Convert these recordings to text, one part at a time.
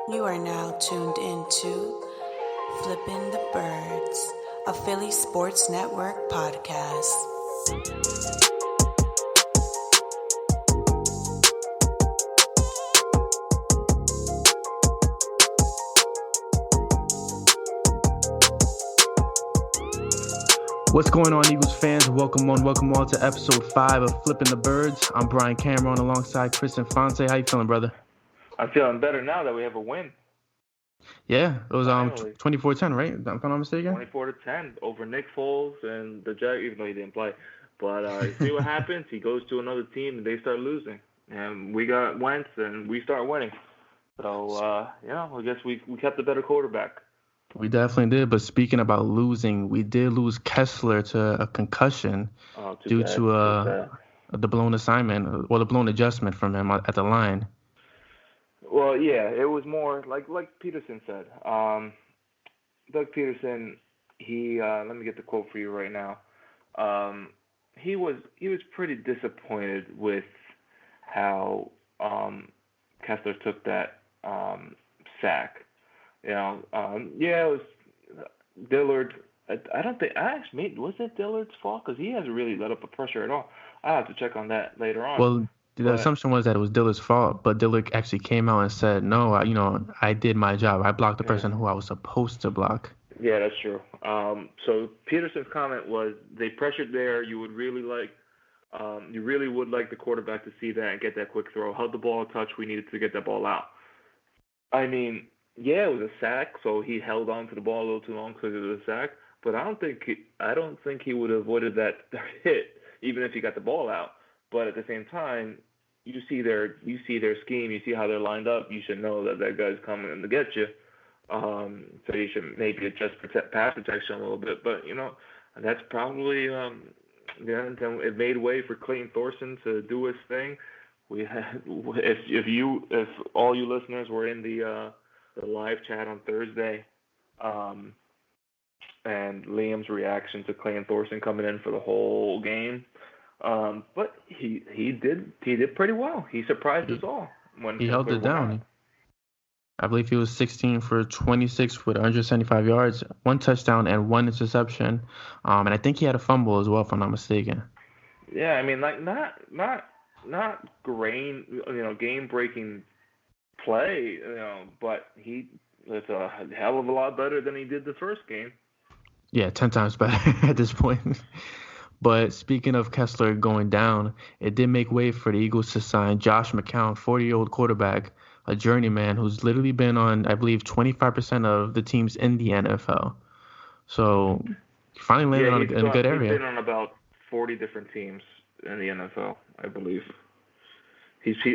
You are now tuned into Flippin' the Birds, a Philly Sports Network podcast. What's going on, Eagles fans? Welcome on to episode 5 of Flippin' the Birds. I'm Brian Cameron alongside Chris Infante. How you feeling, brother? I'm feeling better now that we have a win. Yeah, it was Finally. 24-10, right? If I'm not mistaken. 24-10 over Nick Foles and the Jaguars, even though he didn't play. But you see what happens? He goes to another team and they start losing, and we got Wentz and we start winning. So I guess we kept the better quarterback. We definitely did. But speaking about losing, we did lose Kessler to a concussion due to the blown assignment or the blown adjustment from him at the line. Well, yeah, it was more like Peterson said. Doug Peterson, he let me get the quote for you right now. He was pretty disappointed with how Kessler took that sack. It was Dillard. I don't think was it Dillard's fault because he hasn't really let up the pressure at all. I'll have to check on that later on. Well, the assumption was that it was Dillard's fault, but Dillard actually came out and said, "No, I did my job. I blocked the person who I was supposed to block." Yeah, that's true. So Peterson's comment was they pressured there. You would really would like the quarterback to see that and get that quick throw. Held the ball a touch. We needed to get that ball out. I mean, yeah, it was a sack, so he held on to the ball a little too long because it was a sack. But I don't think he would have avoided that hit even if he got the ball out. But at the same time, you see their scheme, you see how they're lined up. You should know that guy's coming in to get you. So you should maybe adjust pass protection a little bit. But that's probably then it made way for Clayton Thorson to do his thing. We had if all you listeners were in the live chat on Thursday, and Liam's reaction to Clayton Thorson coming in for the whole game. But he did pretty well. He surprised us all when he held it down. I believe he was 16 for 26 with 175 yards, 1 touchdown and 1 interception. And I think he had a fumble as well, if I'm not mistaken. Yeah, I mean, like not great, game-breaking play, but it's a hell of a lot better than he did the first game. Yeah, 10 times better at this point. But speaking of Kessler going down, it did make way for the Eagles to sign Josh McCown, 40-year-old quarterback, a journeyman who's literally been on, I believe, 25% of the teams in the NFL. So he finally landed in a good area. He's been on about 40 different teams in the NFL, I believe.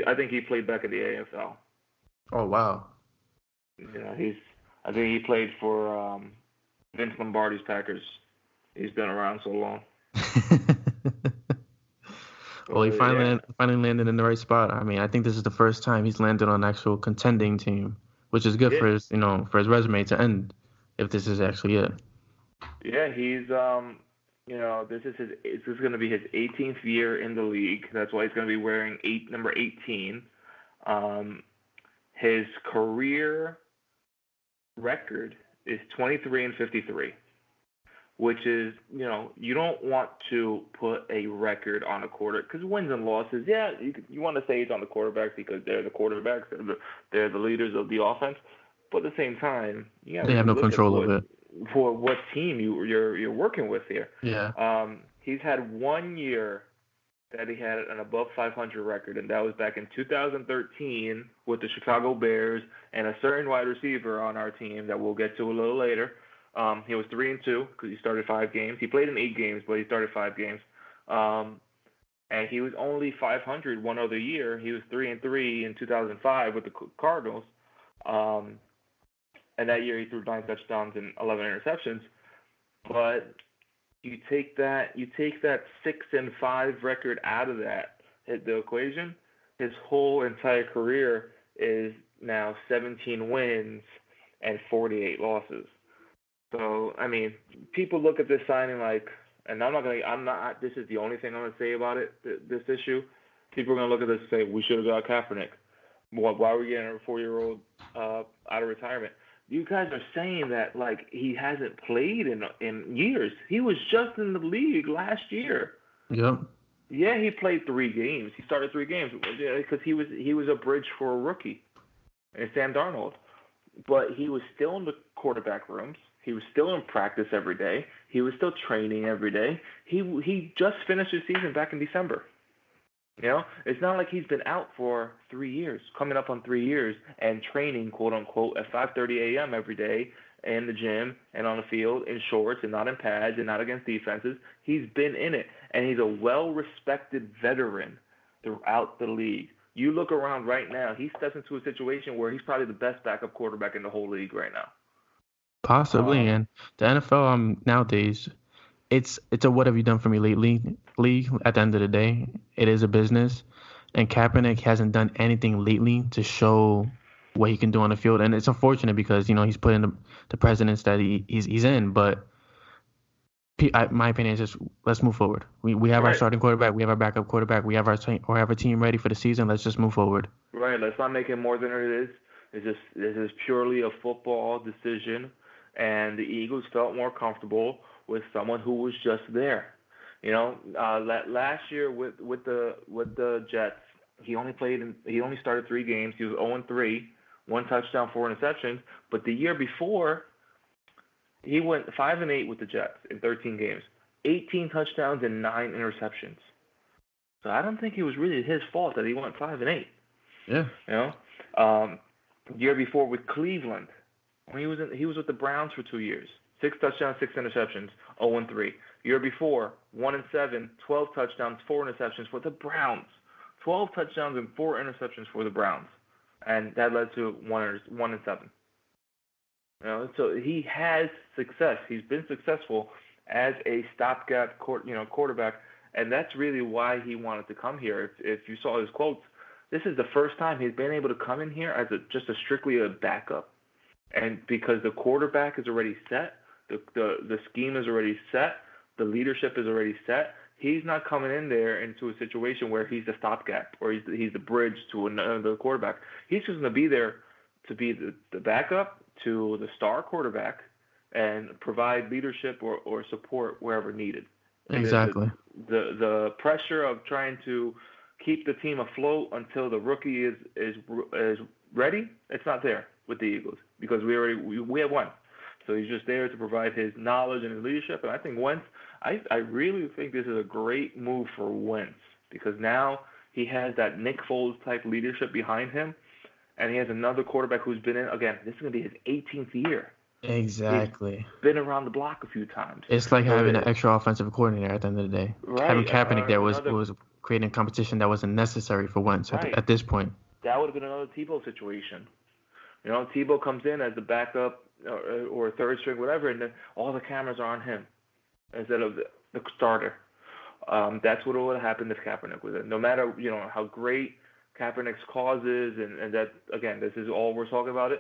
I think he played back in the AFL. Oh, wow. Yeah, I think he played for Vince Lombardi's Packers. He's been around so long. Well, he finally landed in the right spot. I mean, I think this is the first time he's landed on an actual contending team, which is good for his resume to end, if this is actually it. Yeah, he's this is going to be his 18th year in the league. That's why he's going to be wearing number 18. His career record is 23-53. Which is, you don't want to put a record on a quarter because wins and losses. Yeah, you want to say it's on the quarterback because they're the quarterbacks, they're the leaders of the offense. But at the same time, they have no control of it. For what team you're working with here. Yeah. He's had 1 year that he had an above 500 record, and that was back in 2013 with the Chicago Bears and a certain wide receiver on our team that we'll get to a little later. He was 3-2 because he started 5 games. He played in 8 games, but he started 5 games. And he was only 500 one other year. He was 3-3 in 2005 with the Cardinals. And that year he threw 9 touchdowns and 11 interceptions. But you take that 6-5 record out of the equation. His whole entire career is now 17 wins and 48 losses. So, I mean, people look at this signing like, and this is the only thing I'm going to say about it, this issue. People are going to look at this and say, we should have got Kaepernick. Why are we getting a 4-year-old out of retirement? You guys are saying that like he hasn't played in years. He was just in the league last year. Yep. Yeah, he played 3 games. He started 3 games because he was a bridge for a rookie, and Sam Darnold. But he was still in the quarterback rooms. He was still in practice every day. He was still training every day. He just finished his season back in December. You know, it's not like he's been out for 3 years, coming up on 3 years, and training, quote unquote, at 5:30 a.m. every day in the gym and on the field in shorts and not in pads and not against defenses. He's been in it, and he's a well-respected veteran throughout the league. You look around right now, he steps into a situation where he's probably the best backup quarterback in the whole league right now. Possibly, and the NFL nowadays, it's a what have you done for me lately league. At the end of the day, it is a business, and Kaepernick hasn't done anything lately to show what he can do on the field, and it's unfortunate because he's put in the precedents that he's in. But my opinion is just let's move forward. We have our starting quarterback, we have our backup quarterback, we have our team ready for the season. Let's just move forward. Right. Let's not make it more than it is. This is purely a football decision, and the Eagles felt more comfortable with someone who was just there. Last year with the Jets, he only started 3 games. He was 0-3, 1 touchdown, 4 interceptions. But the year before, he went 5-8 with the Jets in 13 games, 18 touchdowns and 9 interceptions. So I don't think it was really his fault that he went 5-8. Yeah. The year before with Cleveland, when he was with the Browns for 2 years, 6 touchdowns, 6 interceptions, 0-3. Year before, 1-7, 12 touchdowns, 4 interceptions for the Browns. 12 touchdowns and 4 interceptions for the Browns, and that led to 1-7. So he has success. He's been successful as a stopgap, quarterback, and that's really why he wanted to come here. If you saw his quotes, this is the first time he's been able to come in here as strictly a backup, and because the quarterback is already set, the scheme is already set, the leadership is already set. He's not coming in there into a situation where he's the stopgap or he's the bridge to another quarterback. He's just going to be there to be the backup to the star quarterback and provide leadership or support wherever needed. Exactly. The pressure of trying to keep the team afloat until the rookie is ready, it's not there with the Eagles because we have one. So he's just there to provide his knowledge and his leadership. And I think Wentz, I really think this is a great move for Wentz because now he has that Nick Foles type leadership behind him, and he has another quarterback who's been in. Again, this is going to be his 18th year. Exactly. He's been around the block a few times. It's like having an extra offensive coordinator at the end of the day. Right. Having Kaepernick there was creating competition that wasn't necessary for Wentz at this point. That would have been another Tebow situation. Tebow comes in as the backup or third string, whatever, and then all the cameras are on him instead of the starter. That's what would have happened if Kaepernick was in. No matter how great Kaepernick's cause is, and that again, this is all we're talking about.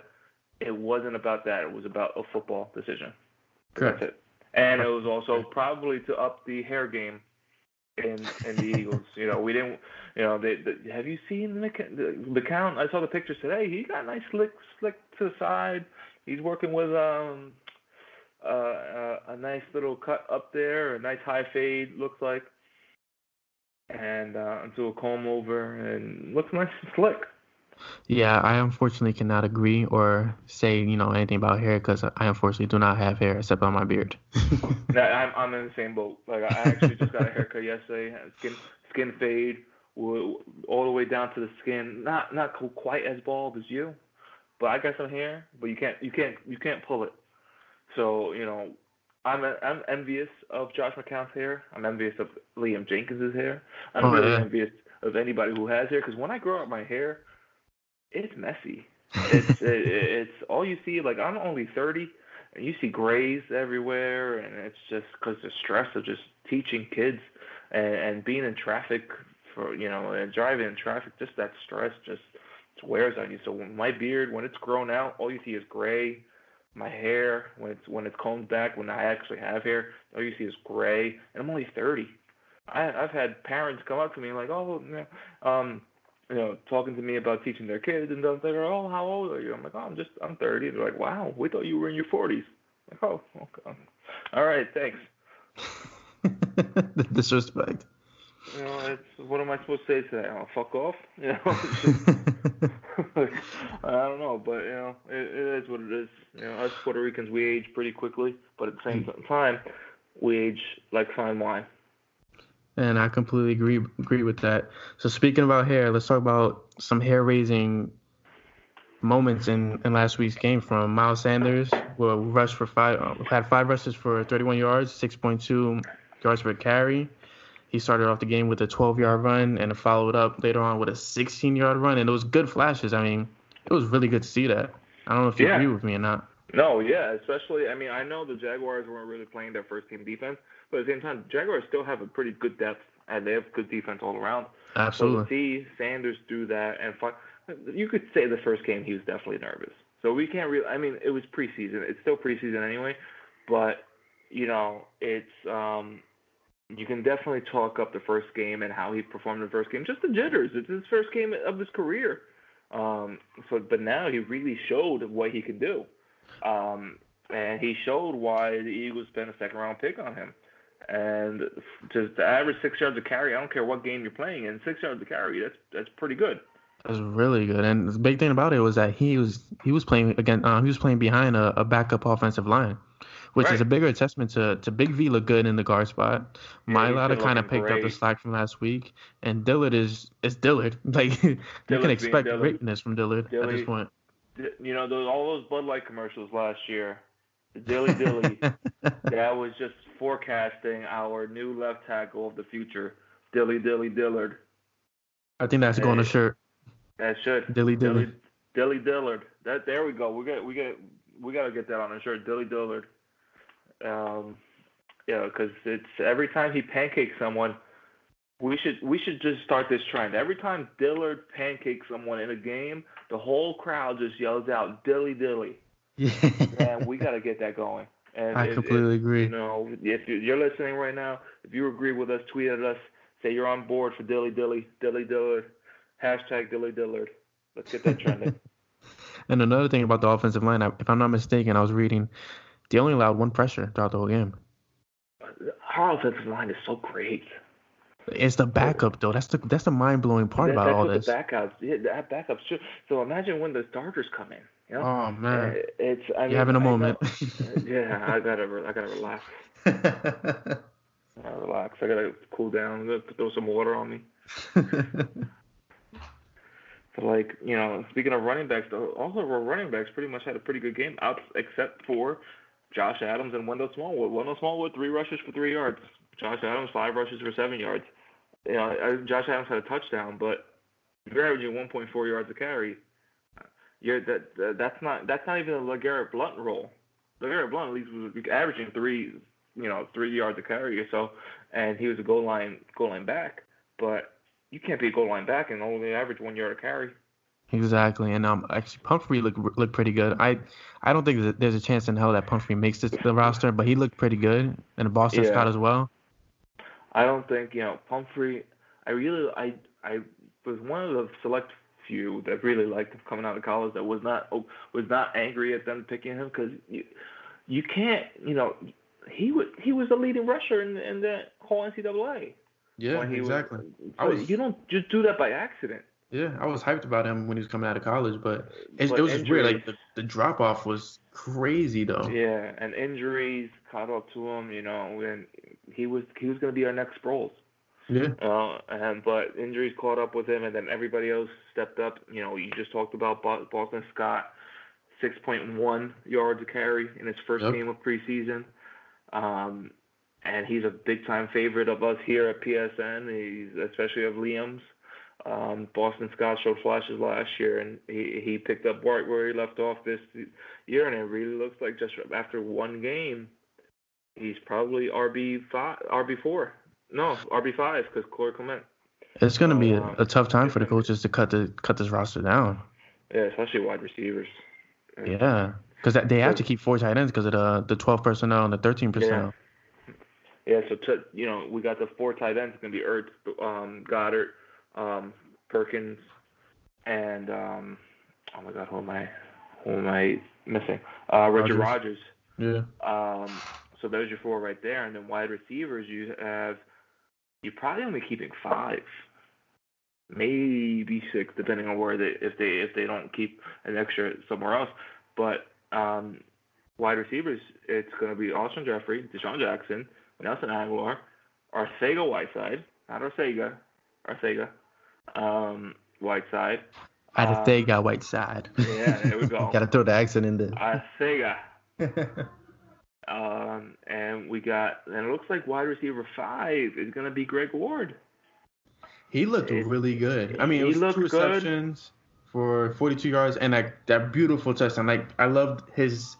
It wasn't about that. It was about a football decision. Correct. That's it. And it was also probably to up the hair game in the Eagles. We didn't. Have you seen McCown? I saw the pictures today. He got nice slick to the side. He's working with a nice little cut up there, a nice high fade looks like, and into a comb over, and looks nice and slick. Yeah, I unfortunately cannot agree or say anything about hair because I unfortunately do not have hair except on my beard. I'm in the same boat. Like I actually just got a haircut yesterday, skin fade, all the way down to the skin. Not quite as bald as you, but I got some hair. But you can't pull it. So I'm envious of Josh McCown's hair. I'm envious of Liam Jenkins' hair. I'm really envious of anybody who has hair because when I grow out my hair, it's messy. It's all you see. Like I'm only 30, and you see grays everywhere, and it's just because the stress of just teaching kids and being in traffic and driving in traffic. Just that stress just wears on you. So when my beard, when it's grown out, all you see is gray. My hair, when it's combed back, when I actually have hair, all you see is gray. And I'm only 30. I've had parents come up to me like, talking to me about teaching their kids and stuff. They're, oh, how old are you? I'm like, oh, I'm 30. They're like, wow, we thought you were in your 40s. I'm like, oh, okay. All right, thanks. The disrespect. What am I supposed to say to that? Oh, fuck off. It's just, I don't know, but it is what it is. Us Puerto Ricans, we age pretty quickly, but at the same time, we age like fine wine. And I completely agree with that. So speaking about hair, let's talk about some hair-raising moments in last week's game from Miles Sanders, who rushed for had 5 rushes for 31 yards, 6.2 yards per carry. He started off the game with a 12-yard run and followed up later on with a 16-yard run, and it was good flashes. I mean, it was really good to see that. I don't know if you agree with me or not. No, yeah, especially, I know the Jaguars weren't really playing their first-team defense, but at the same time, Jaguars still have a pretty good depth, and they have good defense all around. Absolutely. So to see Sanders do that, and you could say the first game he was definitely nervous. So we can't really, it was preseason. It's still preseason anyway, but, it's, you can definitely talk up the first game and how he performed in the first game. Just the jitters. It's his first game of his career. But now he really showed what he could do. And he showed why the Eagles spent a second-round pick on him. And just the average 6 yards of carry, I don't care what game you're playing in, 6 yards of carry, that's pretty good. That's really good. And the big thing about it was that he was playing behind a backup offensive line, which is a bigger testament to Big V look good in the guard spot. Mailata kind of picked up the slack from last week, and Dillard is Dillard. Like you can expect greatness from Dillard at this point. All those Bud Light commercials last year, Dilly, that was just forecasting our new left tackle of the future, Dilly Dillard. I think that's going on a shirt. That should. Dilly Dillard. There we go. We got to get that on a shirt, Dilly Dillard. Because it's every time he pancakes someone, we should just start this trend. Every time Dillard pancakes someone in a game, the whole crowd just yells out Dilly. Yeah. Man, we got to get that going. And I completely agree. If you're listening right now, if you agree with us, tweet at us. Say you're on board for Dilly Dillard. Hashtag Dilly Dillard. Let's get that trending. And another thing about the offensive line, if I'm not mistaken, I was reading, they only allowed 1 pressure throughout the whole game. Our offensive line is so great. It's the backup, though. That's the mind-blowing part about all this. That's the backups. So imagine when the starters come in. Oh, man. You're having a moment. Yeah, I gotta relax. Relax. I gotta cool down. Throw some water on me. So, speaking of running backs, all of our running backs pretty much had a pretty good game, except for Josh Adams and Wendell Smallwood. Wendell Smallwood, 3 rushes for 3 yards. Josh Adams, 5 rushes for 7 yards. Josh Adams had a touchdown, but if you're averaging 1.4 yards a carry, that's not even a LeGarrette Blount role. LeGarrette Blount at least was averaging 3 yards a carry or so, and he was a goal line back. But you can't be a goal line back and only average 1 yard a carry. Exactly, and actually Pumphrey looked pretty good. I don't think that there's a chance in hell that Pumphrey makes the roster, but he looked pretty good, and the Boston Scott as well. I don't think Pumphrey. I was one of the select few that really liked him coming out of college. That was not angry at them picking him, because you can't. He was the leading rusher in the whole NCAA. Yeah, exactly. You don't just do that by accident. Yeah, I was hyped about him when he was coming out of college, but it was just weird. Like the drop off was crazy though. Yeah, and injuries caught up to him. And he was going to be our next Sproles. Yeah. But injuries caught up with him, and then everybody else stepped up. You just talked about Boston Scott, 6.1 yards a carry in his first game of preseason. And he's a big-time favorite of us here at PSN, especially of Liam's. Boston Scott showed flashes last year, and he picked up right where he left off this year, and it really looks like just after one game, he's probably RB4. No, RB5, because Corey Clement. It's going to be a tough time for the coaches to cut this roster down. Yeah, especially wide receivers. Yeah, because they have to keep 4 tight ends because of the 12 personnel and the 13 personnel. Yeah, so we got the 4 tight ends. It's going to be Ertz, Goddard, Perkins, and oh my God, who am I missing? Richard Rodgers. Rodgers. Yeah. So there's your four right there, and then wide receivers you're probably only keeping five, maybe six, depending on where if they don't keep an extra somewhere else. But wide receivers, it's going to be Austin Jeffrey, Deshaun Jackson, Nelson Aguilar, Arcega-Whiteside, not Arcega, Arcega, Whiteside. Adethega Whiteside. Yeah, there we go. Gotta throw the accent in there. Arcega. And it looks like wide receiver 5 is going to be Greg Ward. He looked really good. I mean, it He was looked 2 receptions for 42 yards and that beautiful touchdown. Like, I loved his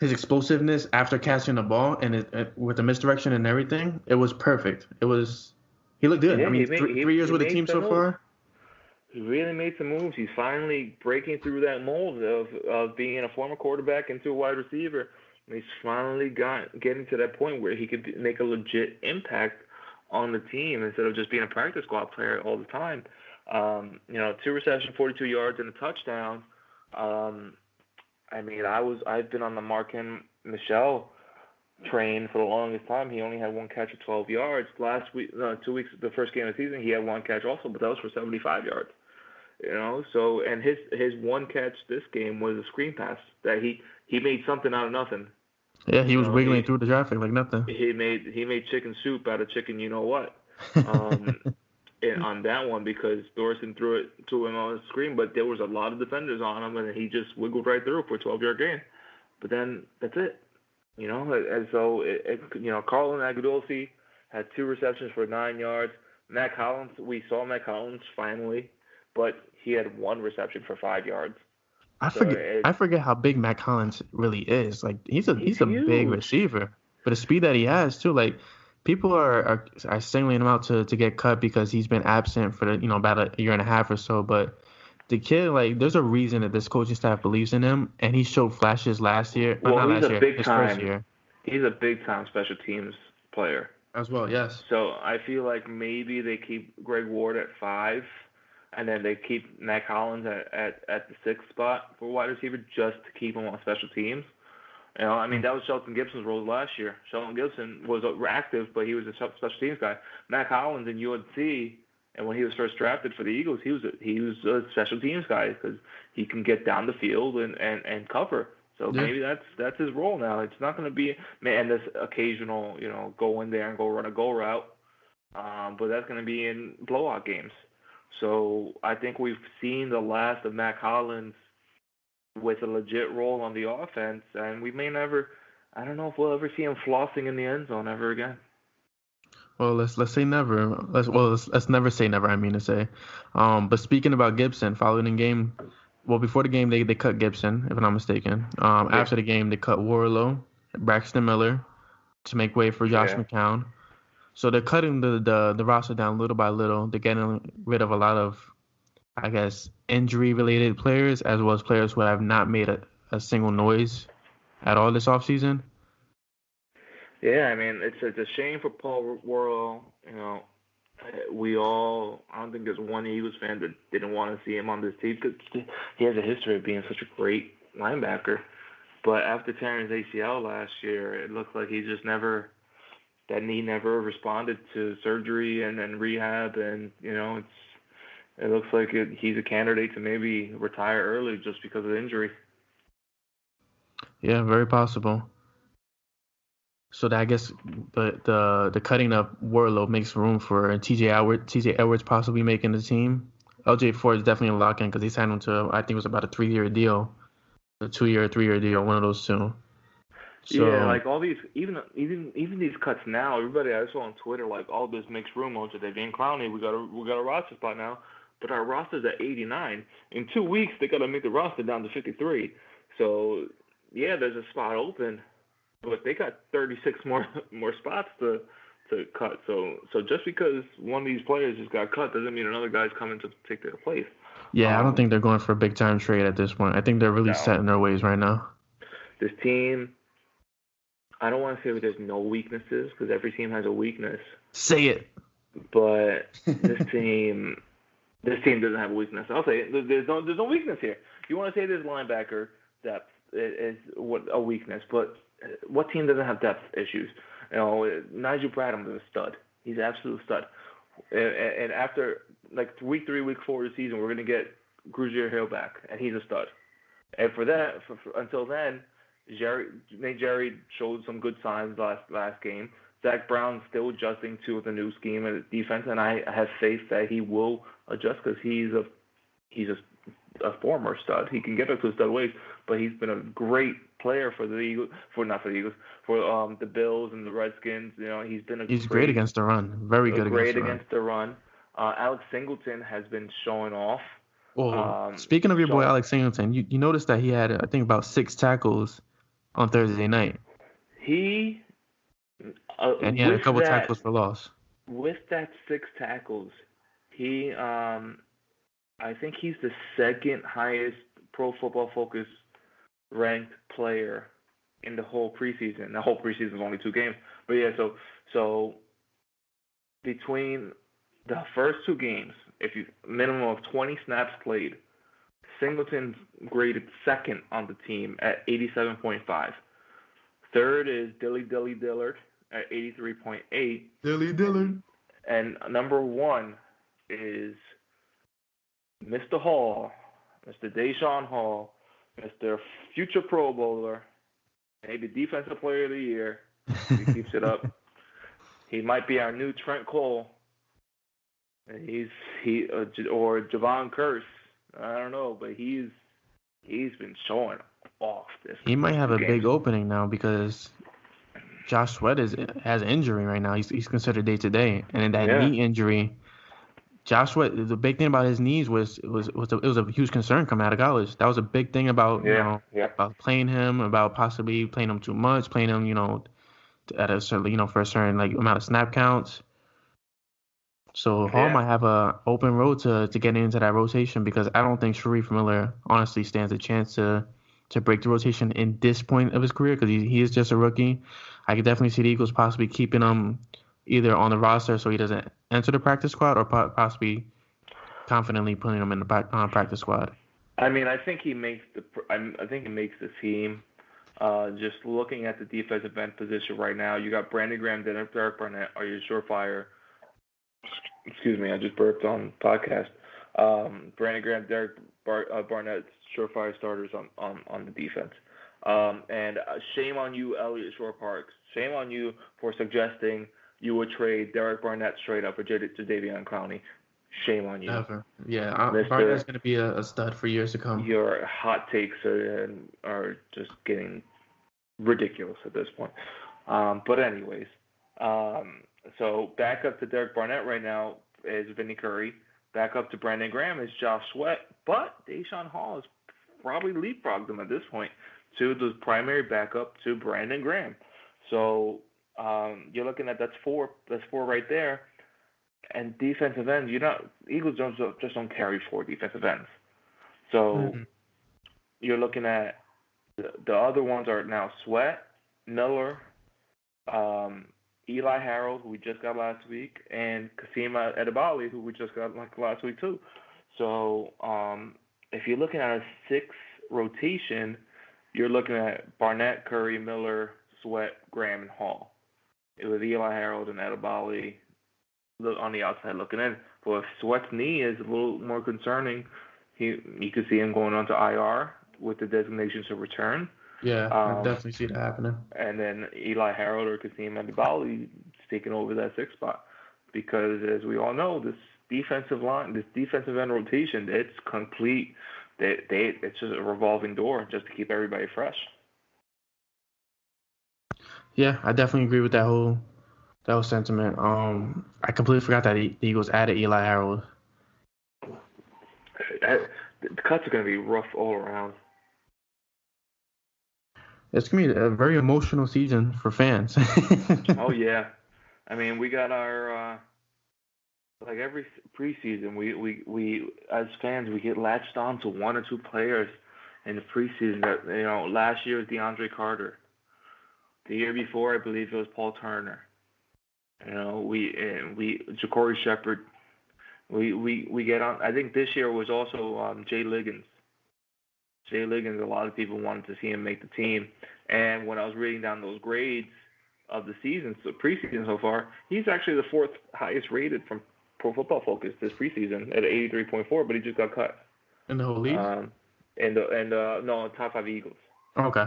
explosiveness after catching the ball and with the misdirection and everything. It was perfect. He looked good. Yeah, I mean, he 3 years with the made team some so moves. far. He really made some moves. He's finally breaking through that mold of being a former quarterback into a wide receiver. And he's finally getting to that point where he could make a legit impact on the team instead of just being a practice squad player all the time. 2 receptions, 42 yards, and a touchdown. I mean, I've been on the Markin Michelle train for the longest time. He only had one catch of 12 yards. Last week, 2 weeks, the first game of the season, he had one catch also, but that was for 75 yards. So and his one catch this game was a screen pass that he made something out of nothing. Yeah, he was wiggling through the traffic like nothing. He made chicken soup out of chicken, you know what? And on that one because Thorson threw it to him on the screen, but there was a lot of defenders on him, and he just wiggled right through for a 12-yard gain. But then that's it, And so Carlin Agudosi had 2 receptions for 9 yards. Matt Collins, we saw Matt Collins finally, but he had 1 reception for 5 yards. I forget how big Matt Collins really is. Like he's a big receiver, but the speed that he has too. Like people are singling him out to get cut because he's been absent for about a year and a half or so. But the kid, like, there's a reason that this coaching staff believes in him, and he showed flashes last year. Well, not he's last a year, big his time. first year He's a big time special teams player as well. Yes. So I feel like maybe they keep Greg Ward at 5. And then they keep Matt Collins at the 6th spot for wide receiver just to keep him on special teams. I mean, that was Shelton Gibson's role last year. Shelton Gibson was active, but he was a special teams guy. Matt Collins in UNC, and when he was first drafted for the Eagles, he was a special teams guy because he can get down the field and cover. So maybe that's his role now. It's not going to be and this occasional go in there and go run a go route, but that's going to be in blowout games. So I think we've seen the last of Matt Collins with a legit role on the offense, and we may never. I don't know if we'll ever see him flossing in the end zone ever again. Well, let's say never. Let's never say never. I mean to say. But speaking about Gibson, following the game, before the game they cut Gibson, if I'm not mistaken. After the game they cut Warlow, Braxton Miller, to make way for Josh McCown. So they're cutting the roster down little by little. They're getting rid of a lot of, I guess, injury-related players, as well as players who have not made a single noise at all this offseason. Yeah, I mean, it's a shame for Paul Worrell. I don't think there's one Eagles fan that didn't want to see him on this team because he has a history of being such a great linebacker. But after tearing his ACL last year, it looks like he just never – that he never responded to surgery and rehab, and it looks like he's a candidate to maybe retire early just because of injury. Yeah, very possible. So I guess the cutting up Warlow makes room for TJ Edwards possibly making the team. LJ Ford is definitely a lock-in because he signed him to, I think it was about a 3-year deal, a 2-year, 3-year deal, one of those two. So, yeah, like all these, even these cuts now. Everybody I saw on Twitter, like all this makes room. Oh, Jadeveon Clowney, we got a roster spot now, but our roster's at 89. In 2 weeks, they got to make the roster down to 53. So yeah, there's a spot open, but they got 36 more spots to cut. So just because one of these players just got cut doesn't mean another guy's coming to take their place. Yeah, I don't think they're going for a big time trade at this point. I think they're really set in their ways right now. This team, I don't want to say there's no weaknesses because every team has a weakness. Say it. But this team, This team doesn't have a weakness. I'll say it. There's no weakness here. You want to say there's linebacker depth is what a weakness, but what team doesn't have depth issues? Nigel Bradham is a stud. He's an absolute stud. And after like week 3, week 4 of the season, we're gonna get Grugier Hill back, and he's a stud. And for that, until then, Jerry showed some good signs last game. Zach Brown's still adjusting to the new scheme of defense, and I have faith that he will adjust because he's a former stud. He can get up to stud ways, but he's been a great player for the Eagles, for the Bills and the Redskins. He's great against the run, very good against the run. Alex Singleton has been showing off. Well, speaking of your boy Alex Singleton, you noticed that he had, I think, about 6 tackles on Thursday night. And he had a couple tackles for loss. With that 6 tackles, I think he's the second highest Pro Football Focus ranked player in the whole preseason. The whole preseason is only 2 games, but yeah. So between the first 2 games, if you minimum of 20 snaps played, Singleton's graded second on the team at 87.5. Third is Dilly Dillard at 83.8. Dilly Dillard. And number 1 is Mr. Hall, Mr. Deshaun Hall, Mr. Future Pro Bowler, maybe Defensive Player of the Year. If he keeps it up, he might be our new Trent Cole. Or Javon Curse. I don't know, but he's been showing off this. He might have a big opening now because Josh Sweat has an injury right now. He's considered day to day, and in that knee injury, Josh Sweat. The big thing about his knees was it was a huge concern coming out of college. That was a big thing about about playing him, about possibly playing him too much, playing him at a certain for a certain amount of snap counts. So Hall might have a open road to getting into that rotation because I don't think Sharif Miller honestly stands a chance to break the rotation in this point of his career because he is just a rookie. I could definitely see the Eagles possibly keeping him either on the roster so he doesn't enter the practice squad or possibly confidently putting him in the practice squad. I mean, I think he makes the team. Just looking at the defensive end position right now, you got Brandon Graham, Derek Barnett are your surefire. Excuse me, I just burped on podcast. Brandon Graham, Derek Barnett, surefire starters on the defense. And shame on you, Elliott Shore-Parks. Shame on you for suggesting you would trade Derek Barnett straight up for Jadeveon Clowney. Shame on you. Never. Yeah, Barnett's going to be a stud for years to come. Your hot takes are just getting ridiculous at this point. But anyways, so back up to Derek Barnett right now is Vinny Curry. Back up to Brandon Graham is Josh Sweat. But Deshaun Hall has probably leapfrogged him at this point to the primary backup to Brandon Graham. So you're looking at that's four right there. And defensive ends, Eagles just don't carry 4 defensive ends. So you're looking at the other ones are now Sweat, Miller, Eli Harold, who we just got last week, and Kasim Edebali, who we just got last week too. So if you're looking at a 6 rotation, you're looking at Barnett, Curry, Miller, Sweat, Graham, and Hall. It was Eli Harold and Edebali on the outside looking in. But if Sweat's knee is a little more concerning, you could see him going on to IR with the designation to return. Yeah, I definitely see that happening. And then Eli Harold or Kasim Edebali taking over that 6th spot. Because as we all know, this defensive end rotation, it's complete. It's just a revolving door just to keep everybody fresh. Yeah, I definitely agree with that whole sentiment. I completely forgot that the Eagles added Eli Harold. The cuts are going to be rough all around. It's going to be a very emotional season for fans. Oh, yeah. I mean, we got our every preseason, we as fans, we get latched on to 1 or 2 players in the preseason. That last year was DeAndre Carter. The year before, I believe it was Paul Turner. We Ja'Cory Shepherd. We get on. I think this year was also Jay Liggins. Jay Liggins, a lot of people wanted to see him make the team. And when I was reading down those grades of the season, so preseason so far, he's actually the fourth highest rated from Pro Football Focus this preseason at 83.4, but he just got cut. In the whole league? No, top 5 Eagles. Okay.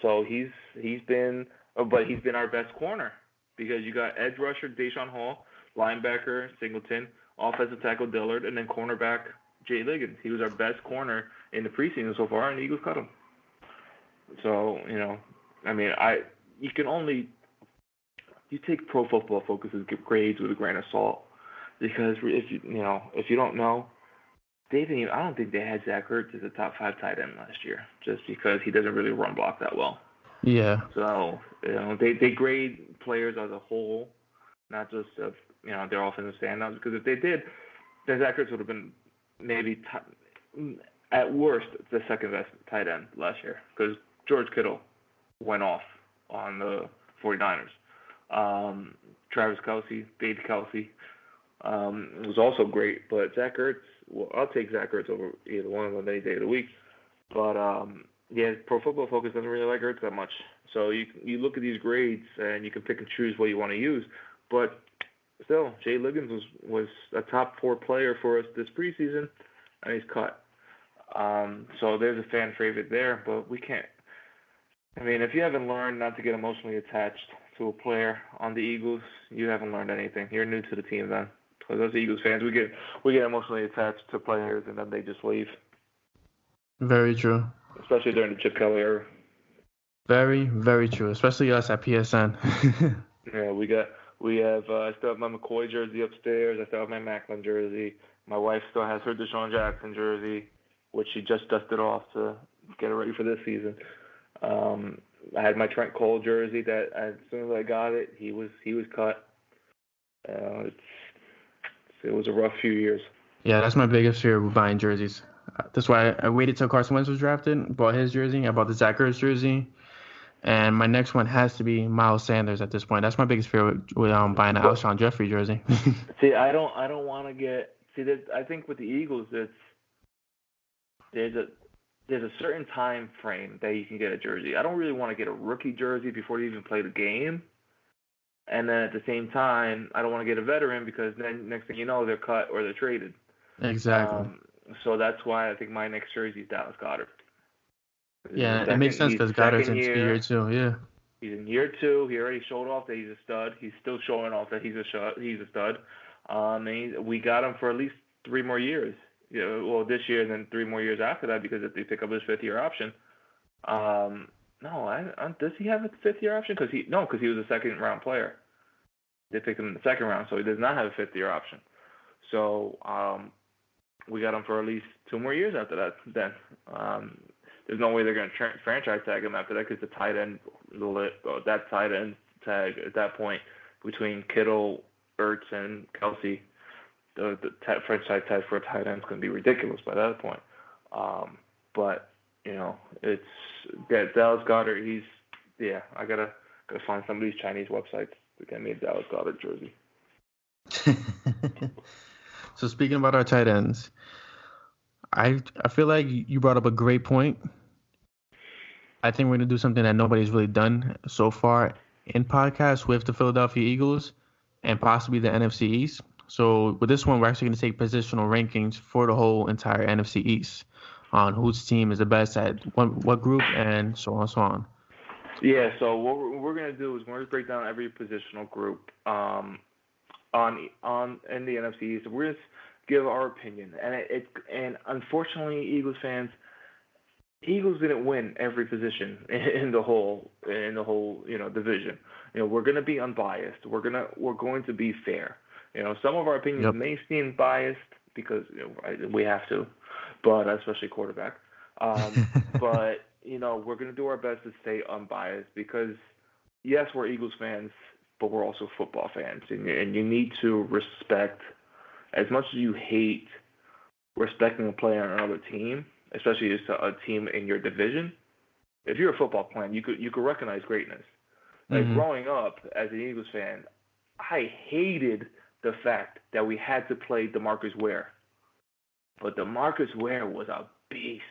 So he's been our best corner because you got edge rusher Deshaun Hall, linebacker Singleton, offensive tackle Dillard, and then cornerback Jay Liggins. He was our best corner in the preseason so far, and the Eagles cut him. So, you take Pro Football Focus's grades with a grain of salt because if you don't know, I don't think they had Zach Ertz as a top 5 tight end last year just because he doesn't really run block that well. Yeah. So, they grade players as a whole, not just of, their offensive standouts, because if they did, then Zach Ertz would have been maybe at worst the second best tight end last year because George Kittle went off on the 49ers. Travis Kelce, Dave Kelce, was also great, but Zach Ertz, I'll take Zach Ertz over either one of them any day of the week. But Pro Football Focus doesn't really like Ertz that much. So you look at these grades and you can pick and choose what you want to use. But still, Jay Liggins was a top 4 player for us this preseason, and he's cut. So there's a fan favorite there, but we can't. If you haven't learned not to get emotionally attached to a player on the Eagles, you haven't learned anything. You're new to the team then. Because as Eagles fans, we get emotionally attached to players, and then they just leave. Very true. Especially during the Chip Kelly era. Very, very true. Especially us at PSN. Yeah, I still have my McCoy jersey upstairs. I still have my Macklin jersey. My wife still has her Deshaun Jackson jersey, which she just dusted off to get it ready for this season. I had my Trent Cole jersey that as soon as I got it, he was cut. It was a rough few years. Yeah, that's my biggest fear with buying jerseys. That's why I waited till Carson Wentz was drafted, bought his jersey. I bought the Zach Ertz jersey. And my next one has to be Miles Sanders at this point. That's my biggest fear with buying an Alshon Jeffrey jersey. See, I don't want to get – I think with the Eagles, there's a certain time frame that you can get a jersey. I don't really want to get a rookie jersey before you even play the game. And then at the same time, I don't want to get a veteran because then next thing you know, they're cut or they're traded. Exactly. So that's why I think my next jersey is Dallas Goedert. Yeah, it makes sense because Goddard's in year 2, yeah. He's in year 2. He already showed off that he's a stud. He's still showing off that he's a stud. We got him for at least 3 more years. This year and then 3 more years after that because if they pick up his 5th-year option. Does he have a 5th-year option? Because he was a second-round player. They picked him in the 2nd round, so he does not have a 5th-year option. So we got him for at least 2 more years after that. Then there's no way they're going to franchise tag him after that because that tight end tag at that point between Kittle, Ertz, and Kelce, the franchise tag for a tight end is going to be ridiculous by that point. But it's Dallas Goedert. I gotta find some of these Chinese websites to get me a Dallas Goedert jersey. So speaking about our tight ends, I feel like you brought up a great point. I think we're gonna do something that nobody's really done so far in podcasts with the Philadelphia Eagles and possibly the NFC East. So with this one, we're actually gonna take positional rankings for the whole entire NFC East on whose team is the best at what group and so on and so on. Yeah, so what we're going to do is we're going to break down every positional group in the NFC East. We're going to give our opinion. And unfortunately, Eagles fans, Eagles didn't win every position in the whole division. We're going to be unbiased. We're going to be fair. Some of our opinions may seem biased because we have to. But especially quarterback. But, we're going to do our best to stay unbiased because, yes, we're Eagles fans, but we're also football fans. And you need to respect, as much as you hate respecting a player on another team, especially as a team in your division, if you're a football fan, you could recognize greatness. Like growing up as an Eagles fan, I hated the fact that we had to play DeMarcus Ware. But DeMarcus Ware was a beast.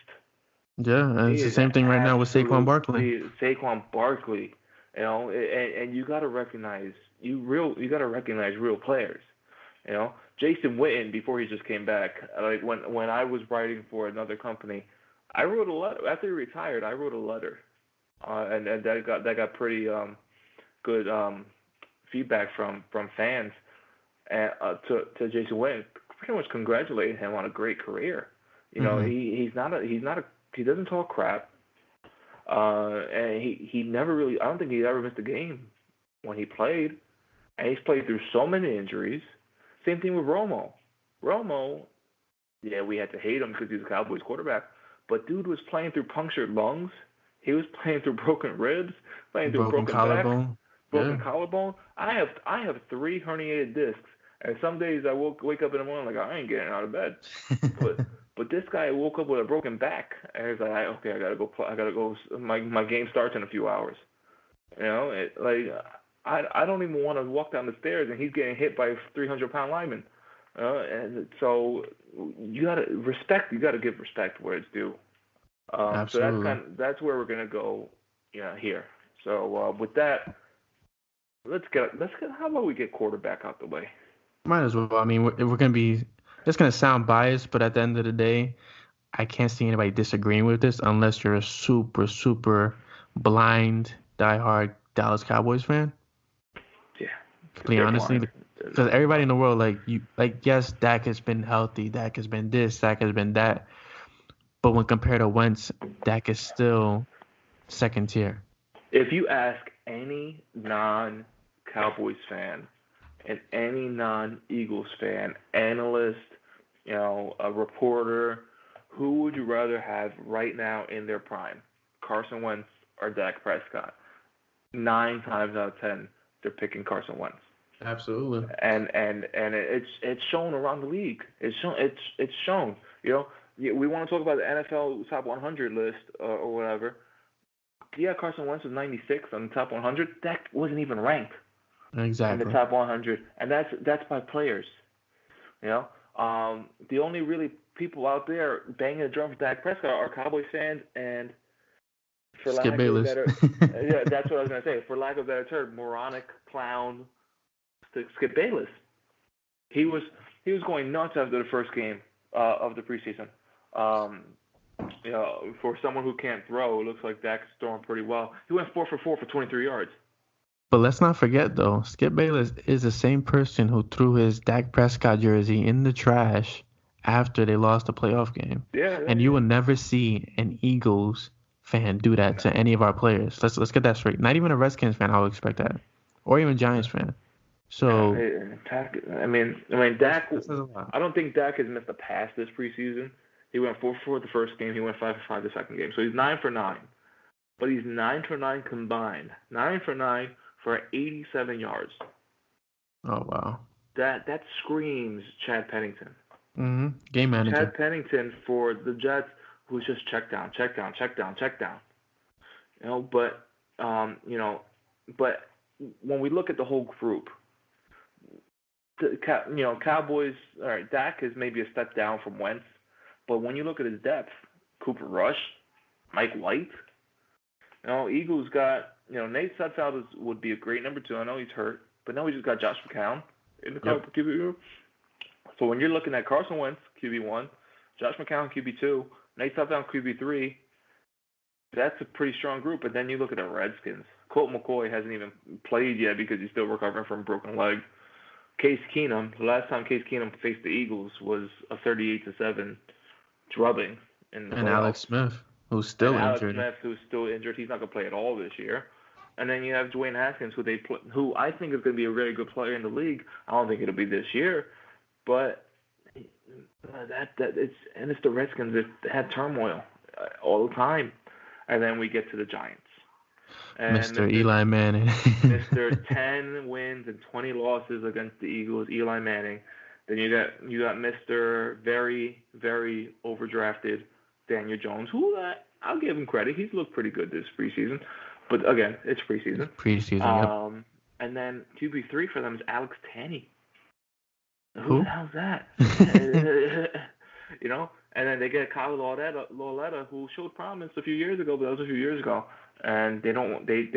Yeah, and He it's the is same an thing right now with Saquon absolute Barkley. Saquon Barkley. And you gotta recognize real players. Jason Witten, before he just came back, like when I was writing for another company, I wrote a letter after he retired. I wrote a letter, and that got pretty good feedback from fans, and to Jason Witten, pretty much congratulating him on a great career. He doesn't talk crap, and he never really. I don't think he ever missed a game when he played, and he's played through so many injuries. Same thing with Romo. Romo, yeah, we had to hate him because he's a Cowboys quarterback, but dude was playing through punctured lungs. He was playing through broken ribs, playing through broken collarbone. back, broken collarbone. I have 3 herniated discs, and some days I wake up in the morning like I ain't getting out of bed. But this guy woke up with a broken back, and he's like, okay, I gotta go. My game starts in a few hours. I don't even want to walk down the stairs, and he's getting hit by a 300-pound lineman. And so you gotta give respect where it's due. Absolutely. So that's where we're gonna go, here. So with that, let's get. How about we get quarterback out the way? Might as well. I mean, if we're gonna be, it's gonna sound biased, but at the end of the day, I can't see anybody disagreeing with this unless you're a super, super blind, diehard Dallas Cowboys fan. Yeah. Completely honestly, because everybody in the world, yes, Dak has been healthy, Dak has been this, Dak has been that, but when compared to Wentz, Dak is still second tier. If you ask any non-Cowboys fan and any non-Eagles fan, analyst, a reporter, who would you rather have right now in their prime, Carson Wentz or Dak Prescott? 9 times out of 10, they're picking Carson Wentz. Absolutely. And it's shown around the league. It's shown. We want to talk about the NFL top 100 list or whatever. Yeah, Carson Wentz was 96 on the top 100. That wasn't even ranked. Exactly. In the top 100, and that's by players. The only really people out there banging the drum for Dak Prescott are Cowboys fans and, for lack Skip Bayless. of a better, yeah, that's what I was gonna say. For lack of a better term, moronic clown, Skip Bayless. He was going nuts after the first game of the preseason. For someone who can't throw, it looks like Dak's throwing pretty well. He went 4 for 4 for 23 yards. But let's not forget, though, Skip Bayless is the same person who threw his Dak Prescott jersey in the trash after they lost the playoff game. Yeah. And you will never see an Eagles fan do that to any of our players. Let's get that straight. Not even a Redskins fan, I would expect that, or even Giants fan. So Dak. I don't think Dak has missed a pass this preseason. He went 4 for 4 the first game. He went 5 for 5 the second game. So he's 9 for 9. But he's 9 for 9 combined. 9 for 9 for 87 yards. Oh wow. That screams Chad Pennington. Mm-hmm. Game manager. Chad Pennington for the Jets, who's just check down. But when we look at the whole group, Cowboys. All right, Dak is maybe a step down from Wentz, but when you look at his depth, Cooper Rush, Mike White, Eagles got. Nate Sudfeld would be a great number 2. I know he's hurt, but now we just got Josh McCown in the QB. So when you're looking at Carson Wentz, QB1, Josh McCown, QB2, Nate Sudfeld, QB3, that's a pretty strong group. But then you look at the Redskins. Colt McCoy hasn't even played yet because he's still recovering from a broken leg. Case Keenum, the last time Case Keenum faced the Eagles was a 38-7 drubbing in the playoffs. Alex Smith, who's still injured. Alex Smith, who's still injured. He's not going to play at all this year. And then you have Dwayne Haskins, who I think is going to be a very good player in the league. I don't think it'll be this year, but it's the Redskins that had turmoil all the time. And then we get to the Giants. And Mr. Eli Manning. Mr. 10 wins and 20 losses against the Eagles, Eli Manning. Then you got Mr. very, very overdrafted Daniel Jones, who I'll give him credit. He's looked pretty good this preseason. But again, it's preseason. Yep. And then QB3 for them is Alex Tanney. Who the Who? hell's that? You know, and then they get Kyle Lauletta, who showed promise a few years ago, but that was a few years ago. And they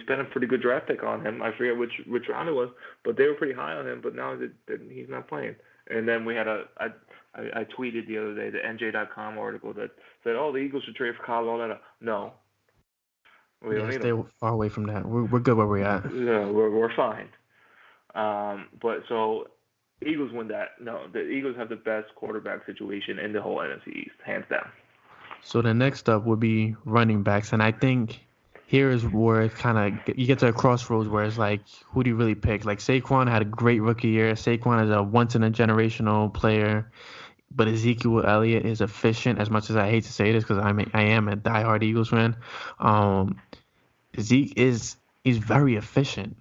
spent a pretty good draft pick on him. I forget which round it was, but they were pretty high on him. But now he's not playing. And then we had I tweeted the other day the NJ.com article that said, oh, the Eagles should trade for Kyle Lauletta. No, we don't Yeah, need stay him. far away from that. We're good where we're at. No, we're fine. But so Eagles win that. No, the Eagles have the best quarterback situation in the whole NFC East, hands down. So the next up would be running backs, and I think here is where it kind of you get to a crossroads where it's like, who do you really pick? Like Saquon had a great rookie year. Saquon is a once in a generational player, but Ezekiel Elliott is efficient. As much as I hate to say this, because I am a diehard Eagles fan, um, Zeke is he's very efficient,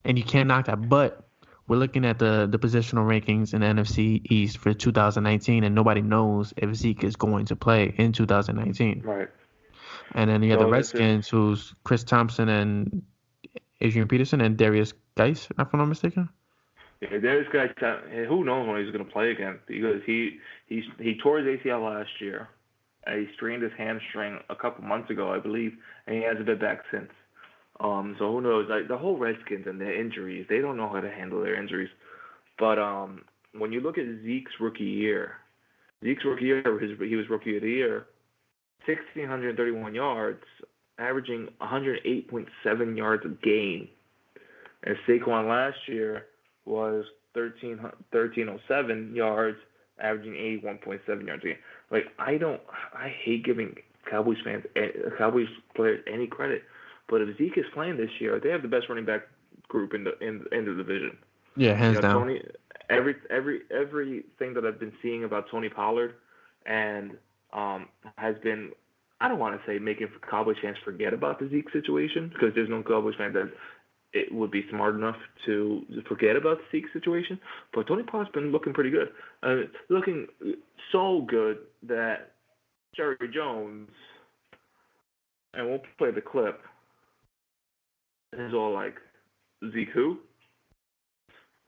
and you can't knock that. But we're looking at the positional rankings in the NFC East for 2019, and nobody knows if Zeke is going to play in 2019. Right. And then you have the So this is Redskins, who's Chris Thompson and Adrian Peterson and Darius Geis, if I'm not mistaken. yeah, there's guys. Who knows when he's going to play again? Because he tore his ACL last year. He strained his hamstring a couple months ago, I believe, and he hasn't been back since. So who knows? Like the whole Redskins and their injuries, they don't know how to handle their injuries. But when you look at Zeke's rookie year, he was rookie of the year, 1,631 yards, averaging 108.7 yards a game. And Saquon last year was 1,307 yards, averaging 81.7 yards a game. Like I hate giving Cowboys players any credit, but if Zeke is playing this year, they have the best running back group in the division. Yeah, hands down. Tony, everything that I've been seeing about Tony Pollard, and has been, I don't want to say making Cowboys fans forget about the Zeke situation, because there's no Cowboys fan that it would be smart enough to forget about the Zeke situation. But Tony Pollard's been looking pretty good, looking so good that Jerry Jones, and we'll play the clip, is all like, Zeke who?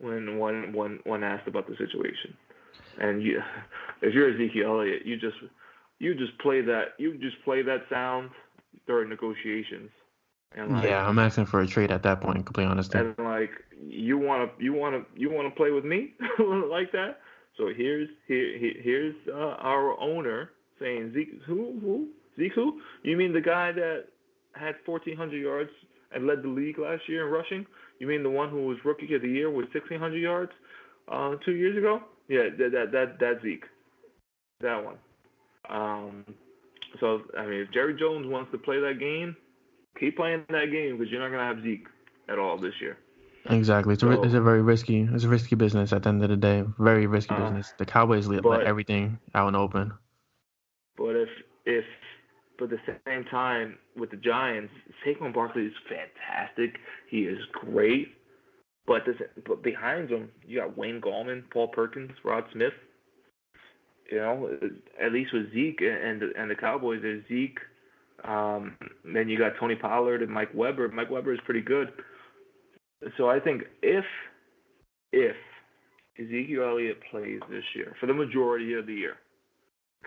When asked about the situation. And if you're Ezekiel Elliott, you just play that sound during negotiations. And like, Yeah, I'm asking for a trade at that point, completely honest. and like, you wanna play with me like that? So here's our owner saying, Zeke who? Zeke who? You mean the guy that had 1,400 yards and led the league last year in rushing? You mean the one who was rookie of the year with 1,600 yards 2 years ago? Yeah, that's Zeke. That one. So I mean, if Jerry Jones wants to play that game, keep playing that game, because you're not gonna have Zeke at all this year. Exactly. It's So, a risky business at the end of the day. Very risky uh, business. The Cowboys let but everything out in the open. but if but at the same time with the Giants, Saquon Barkley is fantastic. He is great. But behind him, you got Wayne Gallman, Paul Perkins, Rod Smith. You know, at least with Zeke and the Cowboys, there's Zeke. Then you got Tony Pollard and Mike Weber. Mike Weber is pretty good. So I think if Ezekiel Elliott plays this year for the majority of the year,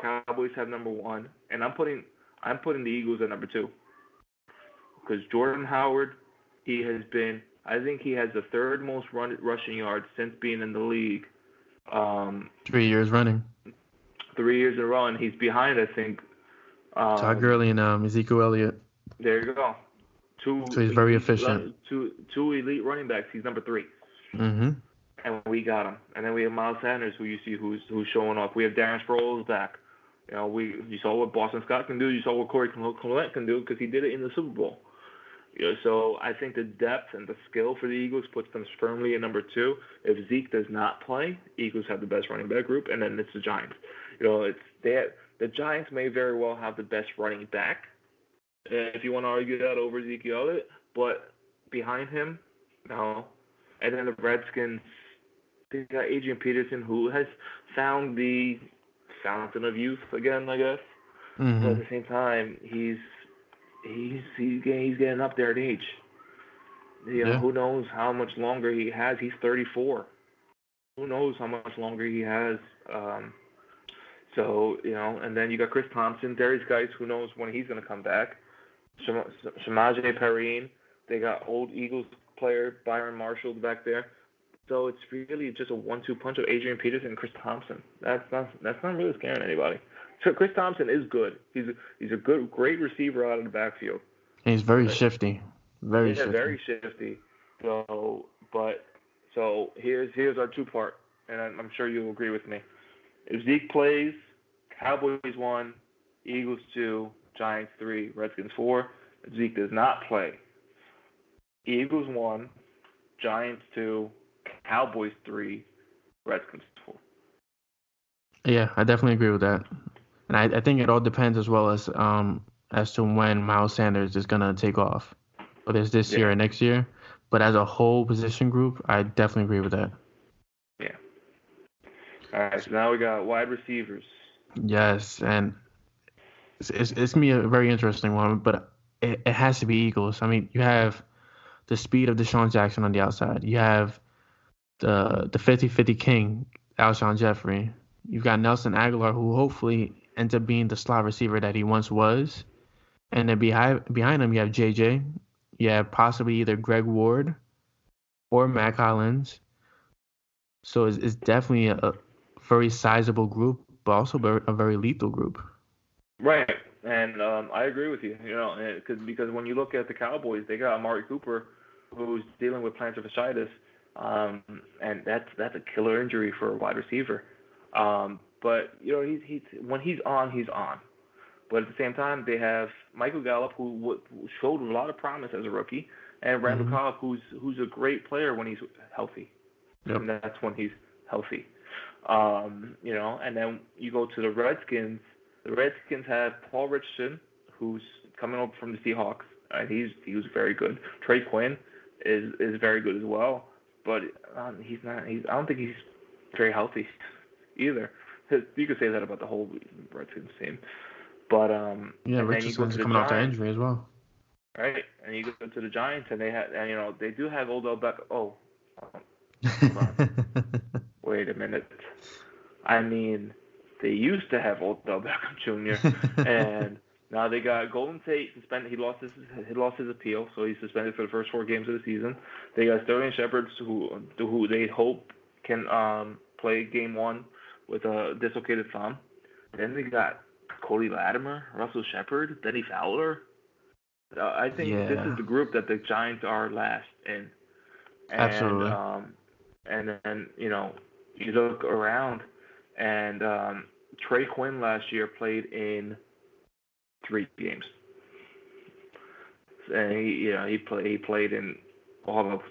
Cowboys have number one, and I'm putting the Eagles at number two, because Jordan Howard, I think he has the third most rushing yards since being in the league. 3 years running. 3 years in a row, and he's behind, I think. Todd Gurley and Ezekiel Elliott. There you go. So he's very efficient. Two elite running backs. He's number three. Mm-hmm. And we got him. And then we have Miles Sanders, who you see who's showing off. We have Darren Sproles back. You know, you saw what Boston Scott can do. You saw what Corey Clement can do, because he did it in the Super Bowl. You know, so I think the depth and the skill for the Eagles puts them firmly at number two. If Zeke does not play, Eagles have the best running back group, and then it's the Giants. You know, the Giants may very well have the best running back, if you want to argue that over Ezekiel Elliott, but behind him, no. And then the Redskins, they got Adrian Peterson, who has found the fountain of youth again, I guess. Mm-hmm. But at the same time, he's getting up there in age. You know, Yeah. who knows how much longer he has? He's 34. who knows how much longer he has. So, and then you got Chris Thompson, Darius Geis, who knows when he's going to come back. Shamaje Perrine, they got old Eagles player Byron Marshall back there. So it's really just a 1-2 punch of Adrian Peterson and Chris Thompson. That's not really scaring anybody. So Chris Thompson is good. He's a great receiver out of the backfield. And he's very shifty. Very shifty. So here's our two-part, and I'm sure you'll agree with me. If Zeke plays, Cowboys 1, Eagles 2, Giants 3, Redskins 4. If Zeke does not play, Eagles 1, Giants 2, Cowboys 3, Redskins 4. Yeah, I definitely agree with that. And I think it all depends as well as to when Miles Sanders is gonna take off, whether it's this year or next year. But as a whole position group, I definitely agree with that. Yeah. All right, so now we got wide receivers. Yes, and it's gonna be a very interesting one, but it has to be Eagles. I mean, you have the speed of Deshaun Jackson on the outside. You have the 50-50 king, Alshon Jeffrey. You've got Nelson Aguilar, who hopefully ends up being the slot receiver that he once was. And then behind him, you have JJ. You have possibly either Greg Ward or Mac Hollins. So it's definitely a very sizable group, but also a very lethal group. Right, and I agree with you. Because when you look at the Cowboys, they got Amari Cooper, who's dealing with plantar fasciitis, and that's a killer injury for a wide receiver. But he's when he's on, he's on. But at the same time, they have Michael Gallup, who showed a lot of promise as a rookie, and Randall Cobb, who's a great player when he's healthy. Yep. And that's when he's healthy. And then you go to the Redskins. The Redskins have Paul Richardson, who's coming up from the Seahawks. He was very good. Trey Quinn is very good as well, but he's not. I don't think he's very healthy either. You could say that about the whole Redskins team. But Richardson's coming off the injury as well. Right, and you go to the Giants, and they do have Odell Beckham. Oh, hold on. Wait a minute. I mean, they used to have Odell Beckham Jr. and now they got Golden Tate suspended. He lost his appeal, so he's suspended for the first 4 games of the season. They got Sterling Shepard, who they hope can play game 1 with a dislocated thumb. Then they got Cody Latimer, Russell Shepard, Denny Fowler. I think this is the group that the Giants are last in. And, Absolutely. And then you look around, and Trey Quinn last year played in 3 games, and he played in all of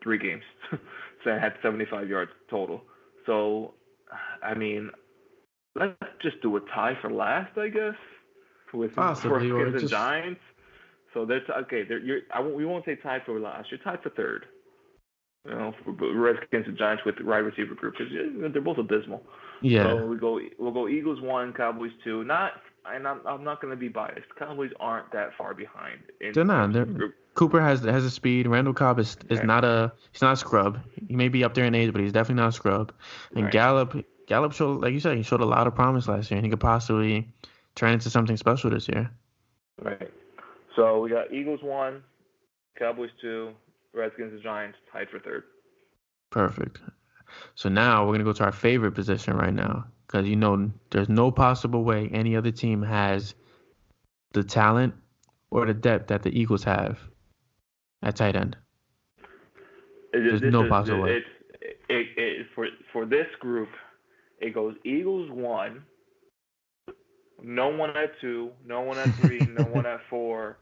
3 games, so I had 75 yards total. So, I mean, let's just do a tie for last, I guess, with Redskins and Giants. So that's okay. We won't say tied for last. You're tied for third. For Redskins and Giants with the wide receiver group, because they're both abysmal. Yeah. So we'll go Eagles 1, Cowboys 2. I'm not going to be biased. Cowboys aren't that far behind. They're not. Cooper has the speed. Randall Cobb is not a scrub. He may be up there in age, but he's definitely not a scrub. And right. Gallup showed, like you said, he showed a lot of promise last year, and he could possibly turn into something special this year. Right. So we got Eagles 1, Cowboys 2, Redskins and Giants tied for third. Perfect. So now we're going to go to our favorite position right now, because there's no possible way any other team has the talent or the depth that the Eagles have at tight end. There's no possible way. For this group, it goes Eagles 1, no one at 2, no one at 3, no one at 4,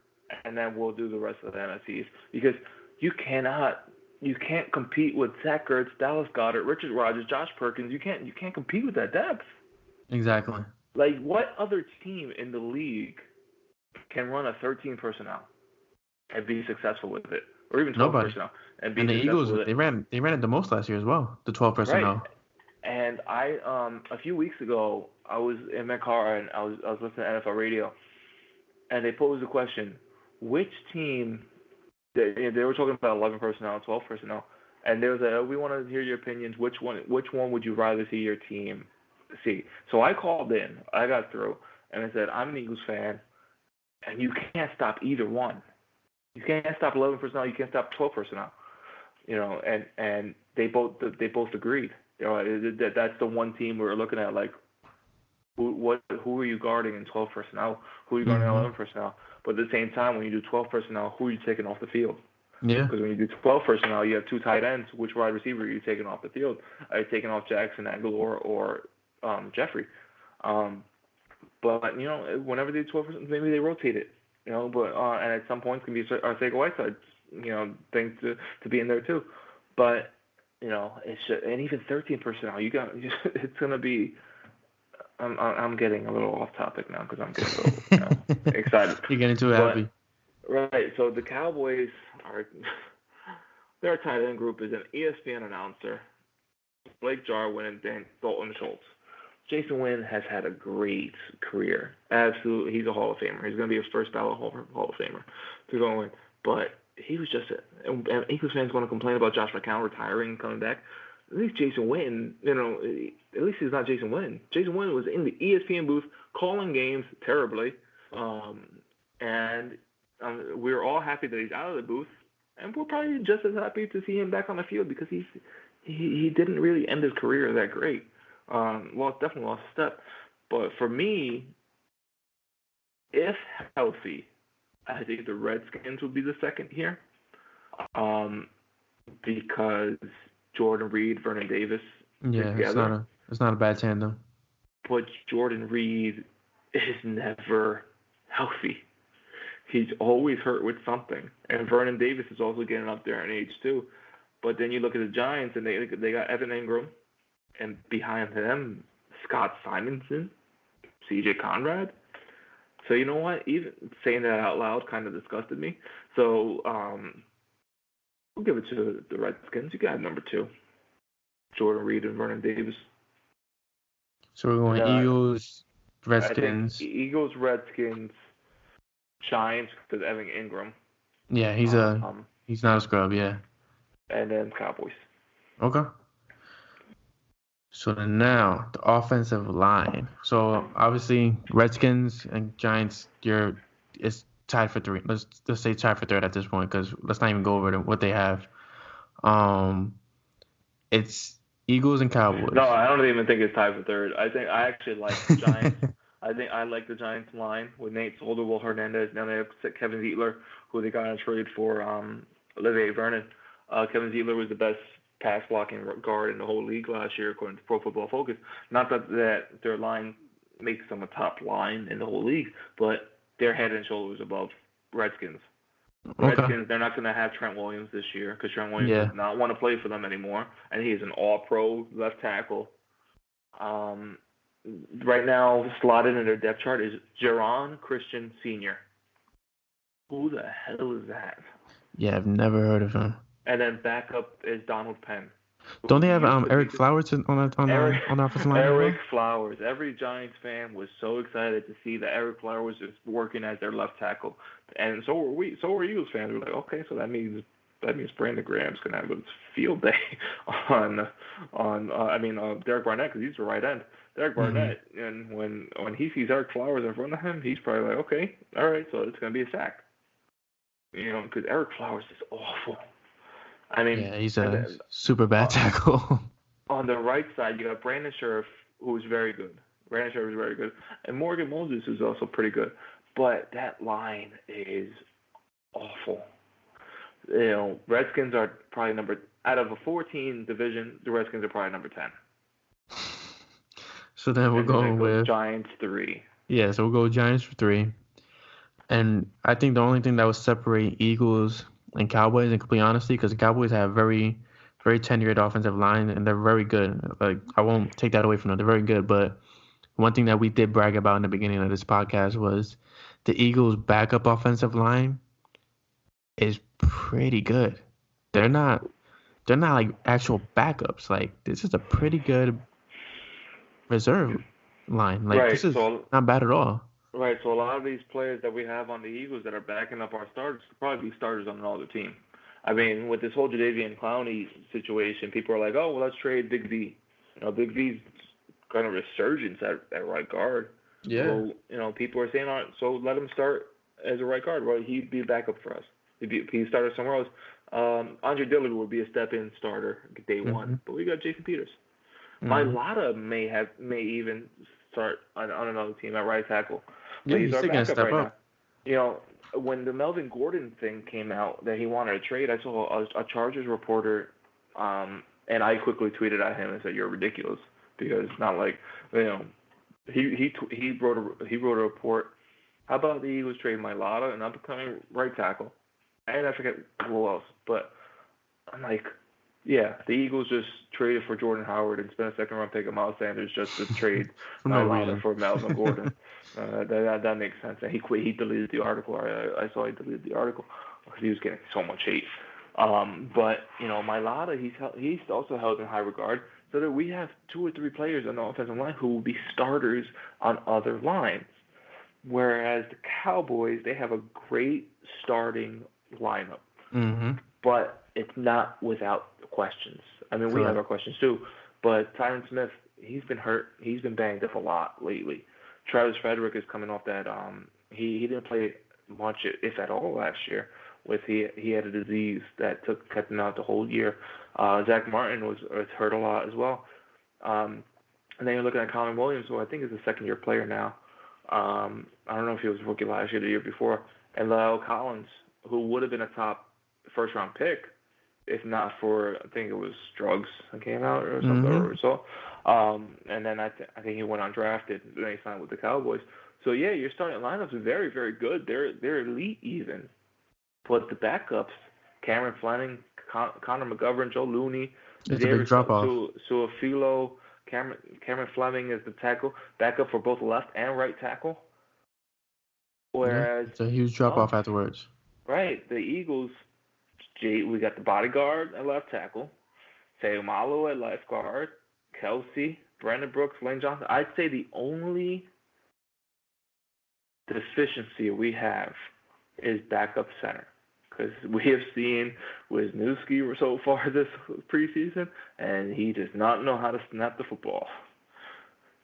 and then we'll do the rest of the NFCs, because you can't compete with Zach Ertz, Dallas Goedert, Richard Rodgers, Josh Perkins. You can't compete with that depth. Exactly. Like, what other team in the league can run a 13 personnel and be successful with it, or even 12 personnel and be successful Eagles, with it? they ran it the most last year as well, the 12 personnel. Right. And I a few weeks ago, I was in my car and I was listening to NFL radio, and they posed the question: which team? They were talking about 11 personnel, 12 personnel, And there was we want to hear your opinions. Which one would you rather see your team see? So I called in. I got through, and I said, I'm an Eagles fan, and you can't stop either one. You can't stop 11 personnel. You can't stop 12 personnel. And they both agreed. That's the one team we were looking at. Like, who are you guarding in 12 personnel? Who are you guarding in 11 personnel? But at the same time, when you do 12 personnel, who are you taking off the field? Yeah. Because when you do 12 personnel, you have two tight ends. Which wide receiver are you taking off the field? Are you taking off Jackson, Aguilar, or Jeffrey? But whenever they do 12 personnel, maybe they rotate it. But and at some points can be Arcega Whiteside, thing to be in there too. But it's just, and even 13 personnel, it's gonna be. I'm getting a little off topic now because I'm getting a little excited. You're getting too happy. Right. So the Cowboys their tight end group is an ESPN announcer, Blake Jarwin and Dalton Schultz. Jason Wynn has had a great career. Absolutely, he's a Hall of Famer. He's going to be a first ballot Hall of Famer to go in. But he was just and Eagles fans going to complain about Josh McCown retiring and coming back. At least Jason Wynn, at least he's not Jason Wynn. Jason Wynn was in the ESPN booth calling games terribly, and we're all happy that he's out of the booth, and we're probably just as happy to see him back on the field because he didn't really end his career that great. Definitely lost a step. But for me, if healthy, I think the Redskins would be the second here, because Jordan Reed, Vernon Davis. Yeah, together. it's not a bad tandem. But Jordan Reed is never healthy. He's always hurt with something. And Vernon Davis is also getting up there in age too. But then you look at the Giants, and they got Evan Ingram, and behind them, Scott Simonson, C.J. Conrad. So you know what? Even saying that out loud kind of disgusted me. So we'll give it to the Redskins. You got number 2, Jordan Reed and Vernon Davis. So we're going Eagles, Redskins. Eagles, Redskins, Giants because Evan Ingram. Yeah, he's not a scrub. Yeah. And then Cowboys. Okay. So now the offensive line. So obviously Redskins and Giants, it's tied for 3. Let's say tied for 3rd at this point because let's not even go over what they have. It's Eagles and Cowboys. No, I don't even think it's tied for 3rd. I actually like the Giants. I like the Giants line with Nate Solder, Will Hernandez. Now they have Kevin Zeitler, who they got in trade for Olivier Vernon. Kevin Zeitler was the best pass blocking guard in the whole league last year, according to Pro Football Focus. Not that their line makes them a top line in the whole league, but they're head and shoulders above Redskins. Redskins, they're not going to have Trent Williams this year because Trent Williams does not want to play for them anymore, and he's an all-pro left tackle. Right now, slotted in their depth chart is Jaron Christian Sr. Who the hell is that? Yeah, I've never heard of him. And then backup is Donald Penn. Don't they have Eric Flowers on the offensive line? Eric Flowers. Every Giants fan was so excited to see that Eric Flowers is working as their left tackle, and so were we. So were Eagles fans. We're like, okay, so that means Brandon Graham's gonna have a field day on Derek Barnett because he's the right end. Derek Barnett, and when he sees Eric Flowers in front of him, he's probably like, okay, all right, so it's gonna be a sack. Because Eric Flowers is awful. I mean, yeah, he's a super bad tackle. On the right side, you got Brandon Scherff, who's very good. And Morgan Moses is also pretty good. But that line is awful. Redskins are probably out of a 14 division, the Redskins are probably number 10. So then we're going with Giants 3. Yeah, so we'll go Giants for 3. And I think the only thing that would separate Eagles and Cowboys, in complete honesty, because the Cowboys have very, very tenured offensive line, and they're very good. Like, I won't take that away from them. They're very good. But one thing that we did brag about in the beginning of this podcast was the Eagles' backup offensive line is pretty good. They're not like actual backups. Like, this is a pretty good reserve line. Like, this is not bad at all. Right, so a lot of these players that we have on the Eagles that are backing up our starters could probably be starters on another team. I mean, with this whole Jadeveon Clowney situation, people are like, oh, well, let's trade Big V. Big V's kind of resurgence at right guard. Yeah. So, people are saying, all right, so let him start as a right guard. Well, he'd be a backup for us. He started somewhere else. Andre Dillard would be a step-in starter day one, but we got Jason Peters. Mailata may even start on another team at right tackle. Yeah, But he's our backup step right up. now. When the Melvin Gordon thing came out that he wanted to trade, I saw a Chargers reporter, and I quickly tweeted at him and said, "You're ridiculous," because it's not like he wrote a report. How about the Eagles trade Mailata and upcoming right tackle, and I forget who else, but I'm like, yeah, the Eagles just traded for Jordan Howard and spent a second round pick of Miles Sanders just to trade For no Mailata reason. for Melvin Gordon. That makes sense. And he deleted the article. I saw he deleted the article because he was getting so much hate. But Mailata, he's also held in high regard, so that we have 2 or 3 players on the offensive line who will be starters on other lines. Whereas the Cowboys, they have a great starting lineup, but it's not without questions. I mean, we have our questions too, but Tyron Smith, he's been hurt. He's been banged up a lot lately. Travis Frederick is coming off that. He didn't play much, if at all, last year. He had a disease that kept him out the whole year. Zach Martin was hurt a lot as well. And then you're looking at Colin Williams, who I think is a second-year player now. I don't know if he was rookie last year or the year before. And Lyle Collins, who would have been a top first-round pick, if not for, I think it was drugs that came out or something or so. And then I think he went undrafted. Then he signed with the Cowboys. So, yeah, your starting lineups are very, very good. They're elite even. But the backups, Cameron Fleming, Connor McGovern, Joe Looney, it's a big drop-off. Suafilo, Cameron Fleming is the tackle, backup for both left and right tackle. Whereas it's a huge drop-off afterwards. Right. The Eagles, we got the bodyguard at left tackle, Seumalo at left guard, Kelsey, Brandon Brooks, Lane Johnson. I'd say the only deficiency we have is backup center. Because we have seen Wisniewski so far this preseason, and he does not know how to snap the football.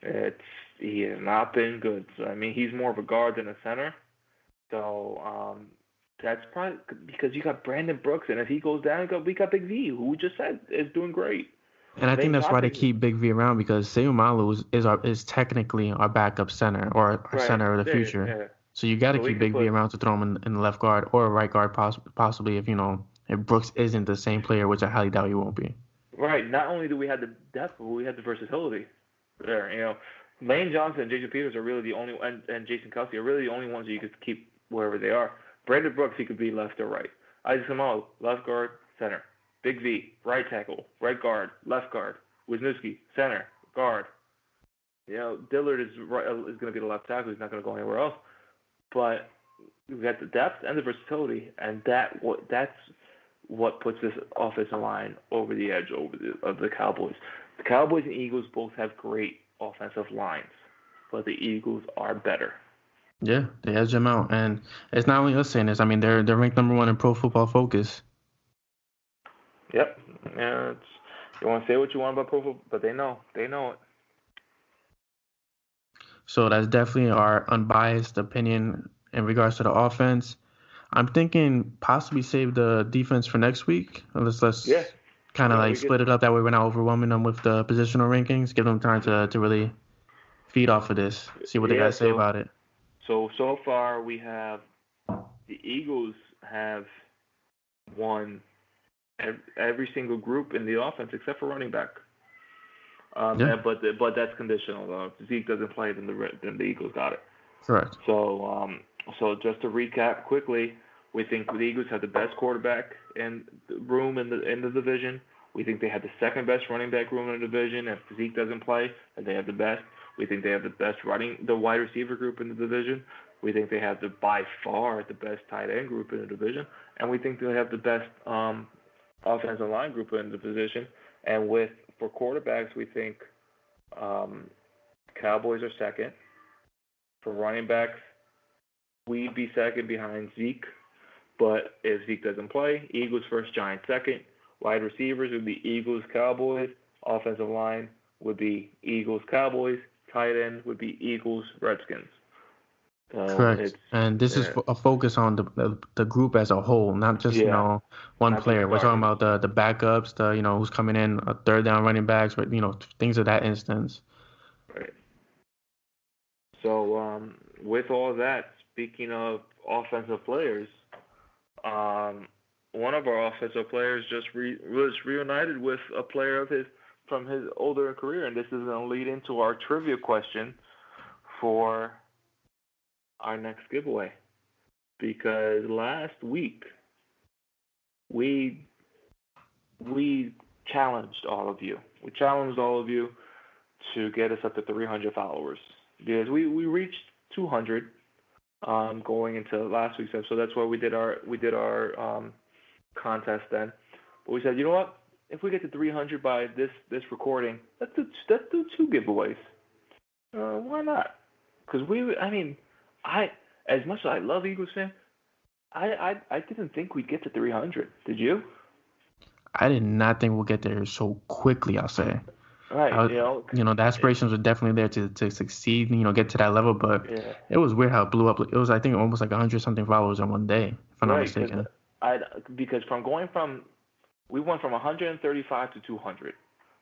He has not been good. So, I mean, he's more of a guard than a center. So that's probably because you got Brandon Brooks, and if he goes down, we got Big V, who we just said is doing great. And I think that's why they keep Big V around, because Seumalo is technically our backup center, or our center of the future. Yeah. So you got to keep Big V around to throw him in the left guard or right guard, possibly if Brooks isn't the same player, which I highly doubt he won't be. Right. Not only do we have the depth, but we have the versatility there. Lane Johnson and Jason Peters are really the only, and Jason Kelsey are really the only ones that you could keep wherever they are. Brandon Brooks, he could be left or right. Isaac Seumalo, left guard, center. Big V, right tackle, right guard, left guard. Wisniewski, center, guard. Dillard is going to be the left tackle. He's not going to go anywhere else. But we've got the depth and the versatility, and that's what puts this offensive line over the edge of the Cowboys. The Cowboys and Eagles both have great offensive lines, but the Eagles are better. Yeah, they edge them out, and it's not only us saying this. I mean, they're ranked number 1 in Pro Football Focus. Yep. Yeah. You want to say what you want about Pro Football, but they know it. So that's definitely our unbiased opinion in regards to the offense. I'm thinking possibly save the defense for next week. Let's kind of split it up. That way we're not overwhelming them with the positional rankings. Give them time to really feed off of this. See what they got to say about it. So far we have the Eagles have won every single group in the offense except for running back. But that's conditional though. If Zeke doesn't play, then the Eagles got it. Correct. So just to recap quickly, we think the Eagles have the best quarterback in the division. We think they have the second best running back room in the division. If Zeke doesn't play, then they have the best. We think they have the wide receiver group in the division. We think they have by far the best tight end group in the division, and we think they have the best offensive line group in the position. And for quarterbacks, we think Cowboys are second. For running backs, we'd be second behind Zeke. But if Zeke doesn't play, Eagles first, Giants second. Wide receivers would be Eagles, Cowboys. Offensive line would be Eagles, Cowboys. Tight end would be Eagles, Redskins. So Correct. And this is a focus on the group as a whole, not just one not player. We're talking starters. about the backups, who's coming in, third down running backs, but things of that instance. Right. So with all that, speaking of offensive players, one of our offensive players just was reunited with a player of his from his older career, and this is going to lead into our trivia question for our next giveaway. Because last week we challenged all of you. We challenged all of you to get us up to 300 followers because we reached 200 going into last week's episode. That's why we did our contest then. But we said, you know what? If we get to 300 by this recording, let's do 2 giveaways. Why not? Because as much as I love Eagles fans, I didn't think we'd get to 300. Did you? I did not think we'll get there so quickly, I'll say. Right. The aspirations were definitely there to succeed, get to that level, but it was weird how it blew up. It was, I think, almost like 100-something followers in one day, if I'm not mistaken. Because we went from 135 to 200.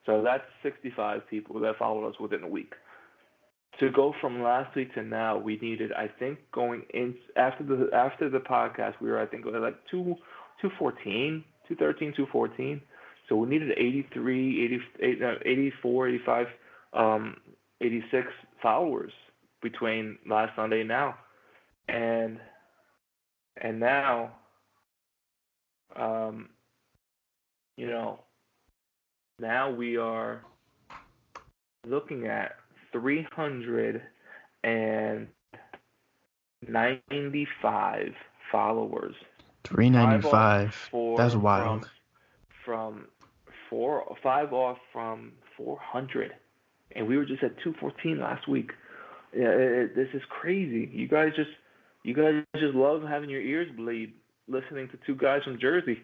So that's 65 people that followed us within a week. To go from last week to now, we needed, I think, going in after the podcast, we were, I think, like 214, 213, 214. So we needed 83, 84, 85, 86 followers between last Sunday and now. And now, now we are looking at 395 followers. 395. That's wild. From 5 off from 400, and we were just at 214 last week. This is crazy. You guys just love having your ears bleed listening to 2 guys from Jersey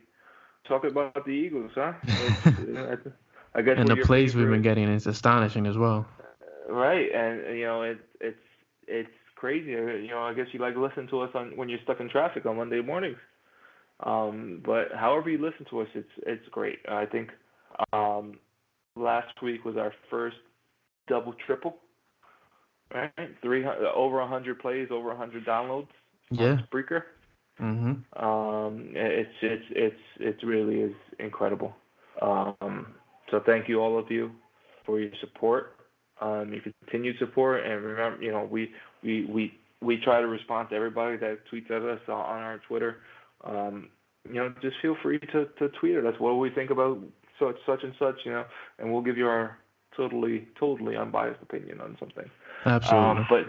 talking about the Eagles, huh? I guess. And the plays we've been getting is astonishing as well. Right, and it's crazy. I guess you like listen to us when you're stuck in traffic on Monday mornings. But however you listen to us, it's great. I think last week was our first double-triple, right? 300 over 100 plays, over 100 downloads. Yeah. On Spreaker. Mhm. It really is incredible. So thank you all of you for your support, your continued support, and remember, we try to respond to everybody that tweets at us on our Twitter. Just feel free to tweet at us what we think about such and such, and we'll give you our totally unbiased opinion on something. Absolutely.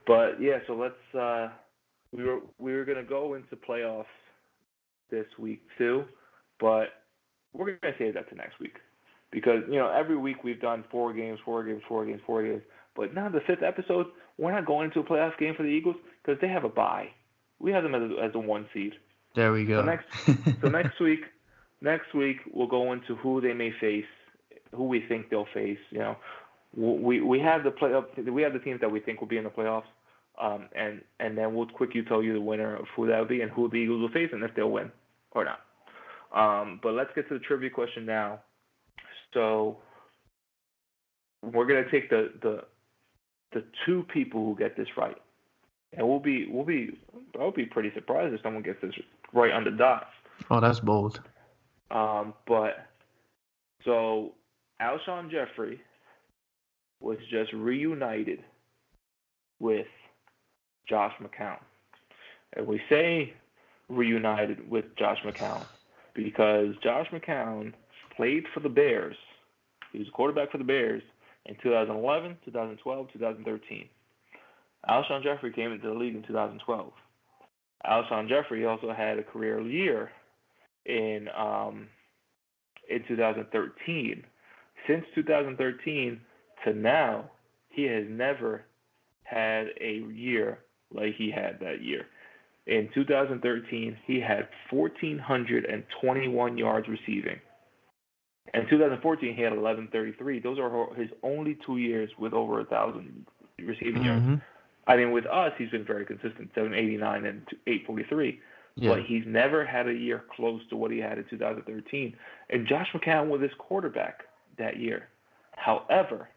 But yeah, so let's we were gonna go into playoffs this week too, but we're gonna save that to next week because every week we've done 4 games, but now the 5th episode we're not going into a playoff game for the Eagles because they have a bye. We have them as a 1 seed. There we go. So next week we'll go into who they may face, who we think they'll face. We have the teams that we think will be in the playoffs, and then we'll quickly tell you the winner of who that will be and who the Eagles will face and if they'll win or not. But let's get to the trivia question now. So we're gonna take the 2 people who get this right. And I'll be pretty surprised if someone gets this right on the dot. Oh, that's bold. But so Alshon Jeffrey was just reunited with Josh McCown. And we say reunited with Josh McCown because Josh McCown played for the Bears. He was a quarterback for the Bears in 2011, 2012, 2013. Alshon Jeffrey came into the league in 2012. Alshon Jeffrey also had a career year in 2013. Since 2013 to now, he has never had a year like he had that year. In 2013, he had 1,421 yards receiving. In 2014, he had 1,133. Those are his only 2 years with over 1,000 receiving yards. I mean, with us, he's been very consistent, 789 and 843. Yeah. But he's never had a year close to what he had in 2013. And Josh McCown was his quarterback that year. However,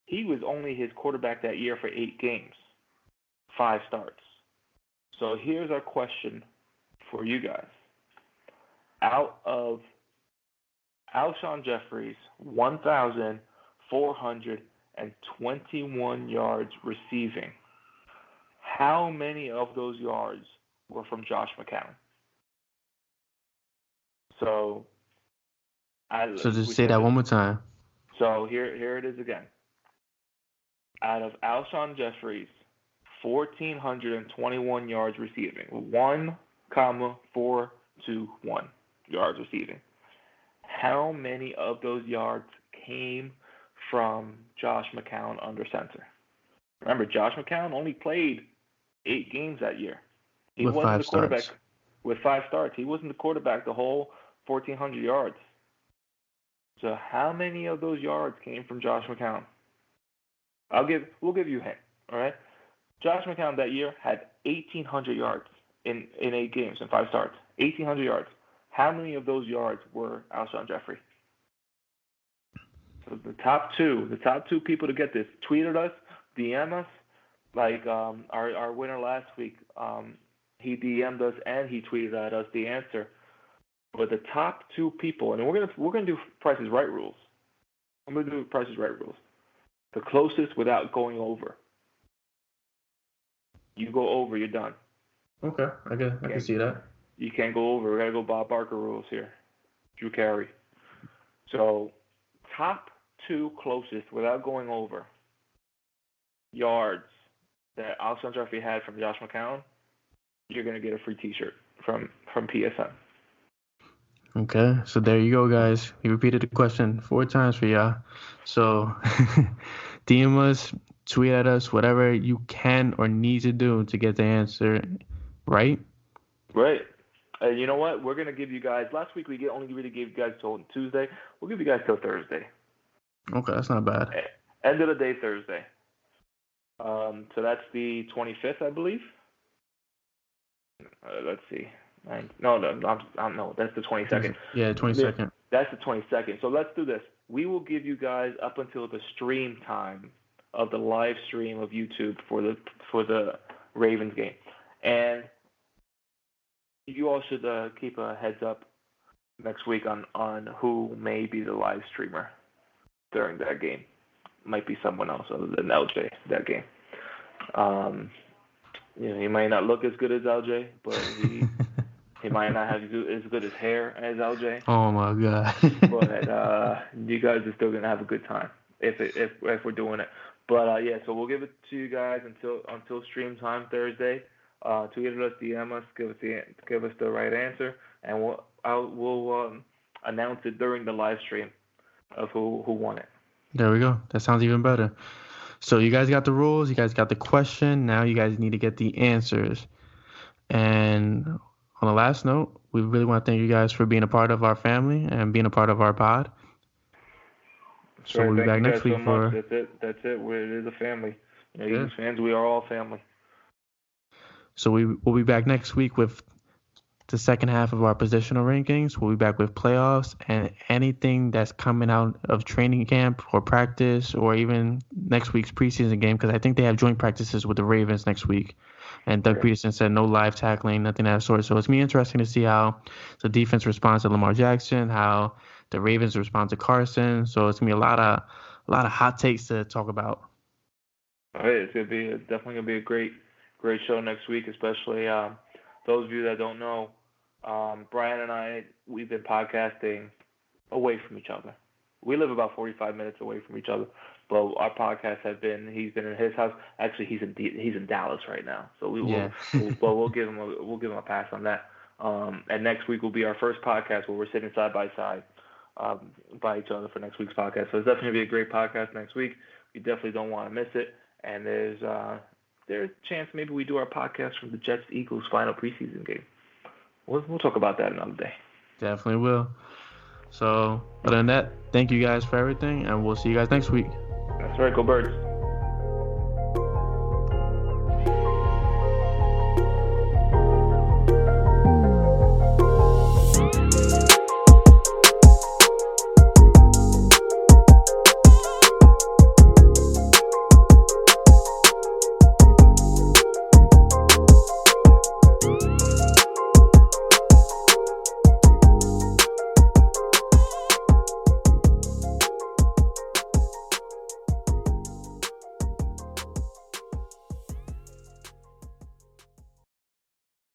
he was only his quarterback that year for 8 games, 5 starts. So here's our question for you guys. Out of Alshon Jeffrey's 1,421 yards receiving, how many of those yards were from Josh McCown? So just say that one more time. So here it is again. Out of Alshon Jeffrey's 1,421 yards receiving, 1,421 yards receiving, how many of those yards came from Josh McCown under center? Remember, Josh McCown only played 8 games that year. He with wasn't 5 the quarterback starts. With 5 starts. He wasn't the quarterback the whole 1,400 yards. So how many of those yards came from Josh McCown? We'll give you a hint. All right. Josh McCown that year had 1,800 yards in 8 games and 5 starts. 1,800 yards. How many of those yards were Alshon Jeffrey? So the top two people to get this, tweeted us, DM us, like our winner last week. He DM'd us and he tweeted at us the answer. But the top 2 people, and we're gonna do Price is Right rules. I'm gonna do Price is Right rules. The closest without going over. You go over, you're done. Okay, I can see that. You can't go over. We gotta go Bob Barker rules here. Drew Carey. So top 2 closest without going over yards that Alshon Jeffrey had from Josh McCown, you're gonna get a free T-shirt from PSN. Okay, so there you go, guys. We repeated the question 4 times for y'all. So DM us, tweet at us, whatever you can or need to do to get the answer right. Right. You know what? We're going to give you guys, last week we only really gave you guys till Tuesday. We'll give you guys till Thursday. Okay, that's not bad. End of the day Thursday. So that's the 25th, I believe. Let's see. No, that's the 22nd. Yeah, 22nd. That's the 22nd. So let's do this. We will give you guys up until the stream time of the live stream of YouTube for the Ravens game. And you all should keep a heads up next week on who may be the live streamer during that game. Might be someone else other than LJ that game. He might not look as good as LJ, but he might not have as good as hair as LJ. Oh my God! But you guys are still gonna have a good time if we're doing it. But yeah, so we'll give it to you guys until stream time Thursday. Tweet us, DM us, give us the right answer, and we'll announce it during the live stream of who won it. There we go. That sounds even better. So you guys got the rules, you guys got the question. Now you guys need to get the answers. And on the last note, we really want to thank you guys for being a part of our family and being a part of our pod. So we'll be back next week for. That's it. It is a family. Eagles fans, we are all family. So we'll be back next week with the second half of our positional rankings. We'll be back with playoffs and anything that's coming out of training camp or practice or even next week's preseason game, because I think they have joint practices with the Ravens next week. And Doug Peterson said no live tackling, nothing of that sort. So it's me interesting to see how the defense responds to Lamar Jackson, how the Ravens respond to Carson. So it's gonna be a lot of hot takes to talk about. All right, it's definitely gonna be a great show next week, especially those of you that don't know. Brian and I, we've been podcasting away from each other. We live about 45 minutes away from each other, but our podcast he's been in his house. Actually, he's in Dallas right now, so we'll give him a pass on that. And next week will be our first podcast where we're sitting side by side by each other for next week's podcast. So it's definitely gonna be a great podcast next week. You definitely don't want to miss it. And there's there's a chance maybe we do our podcast from the Jets-Eagles final preseason game. We'll talk about that another day. Definitely will. So, other than that, thank you guys for everything, and we'll see you guys next week. That's right. Go Birds.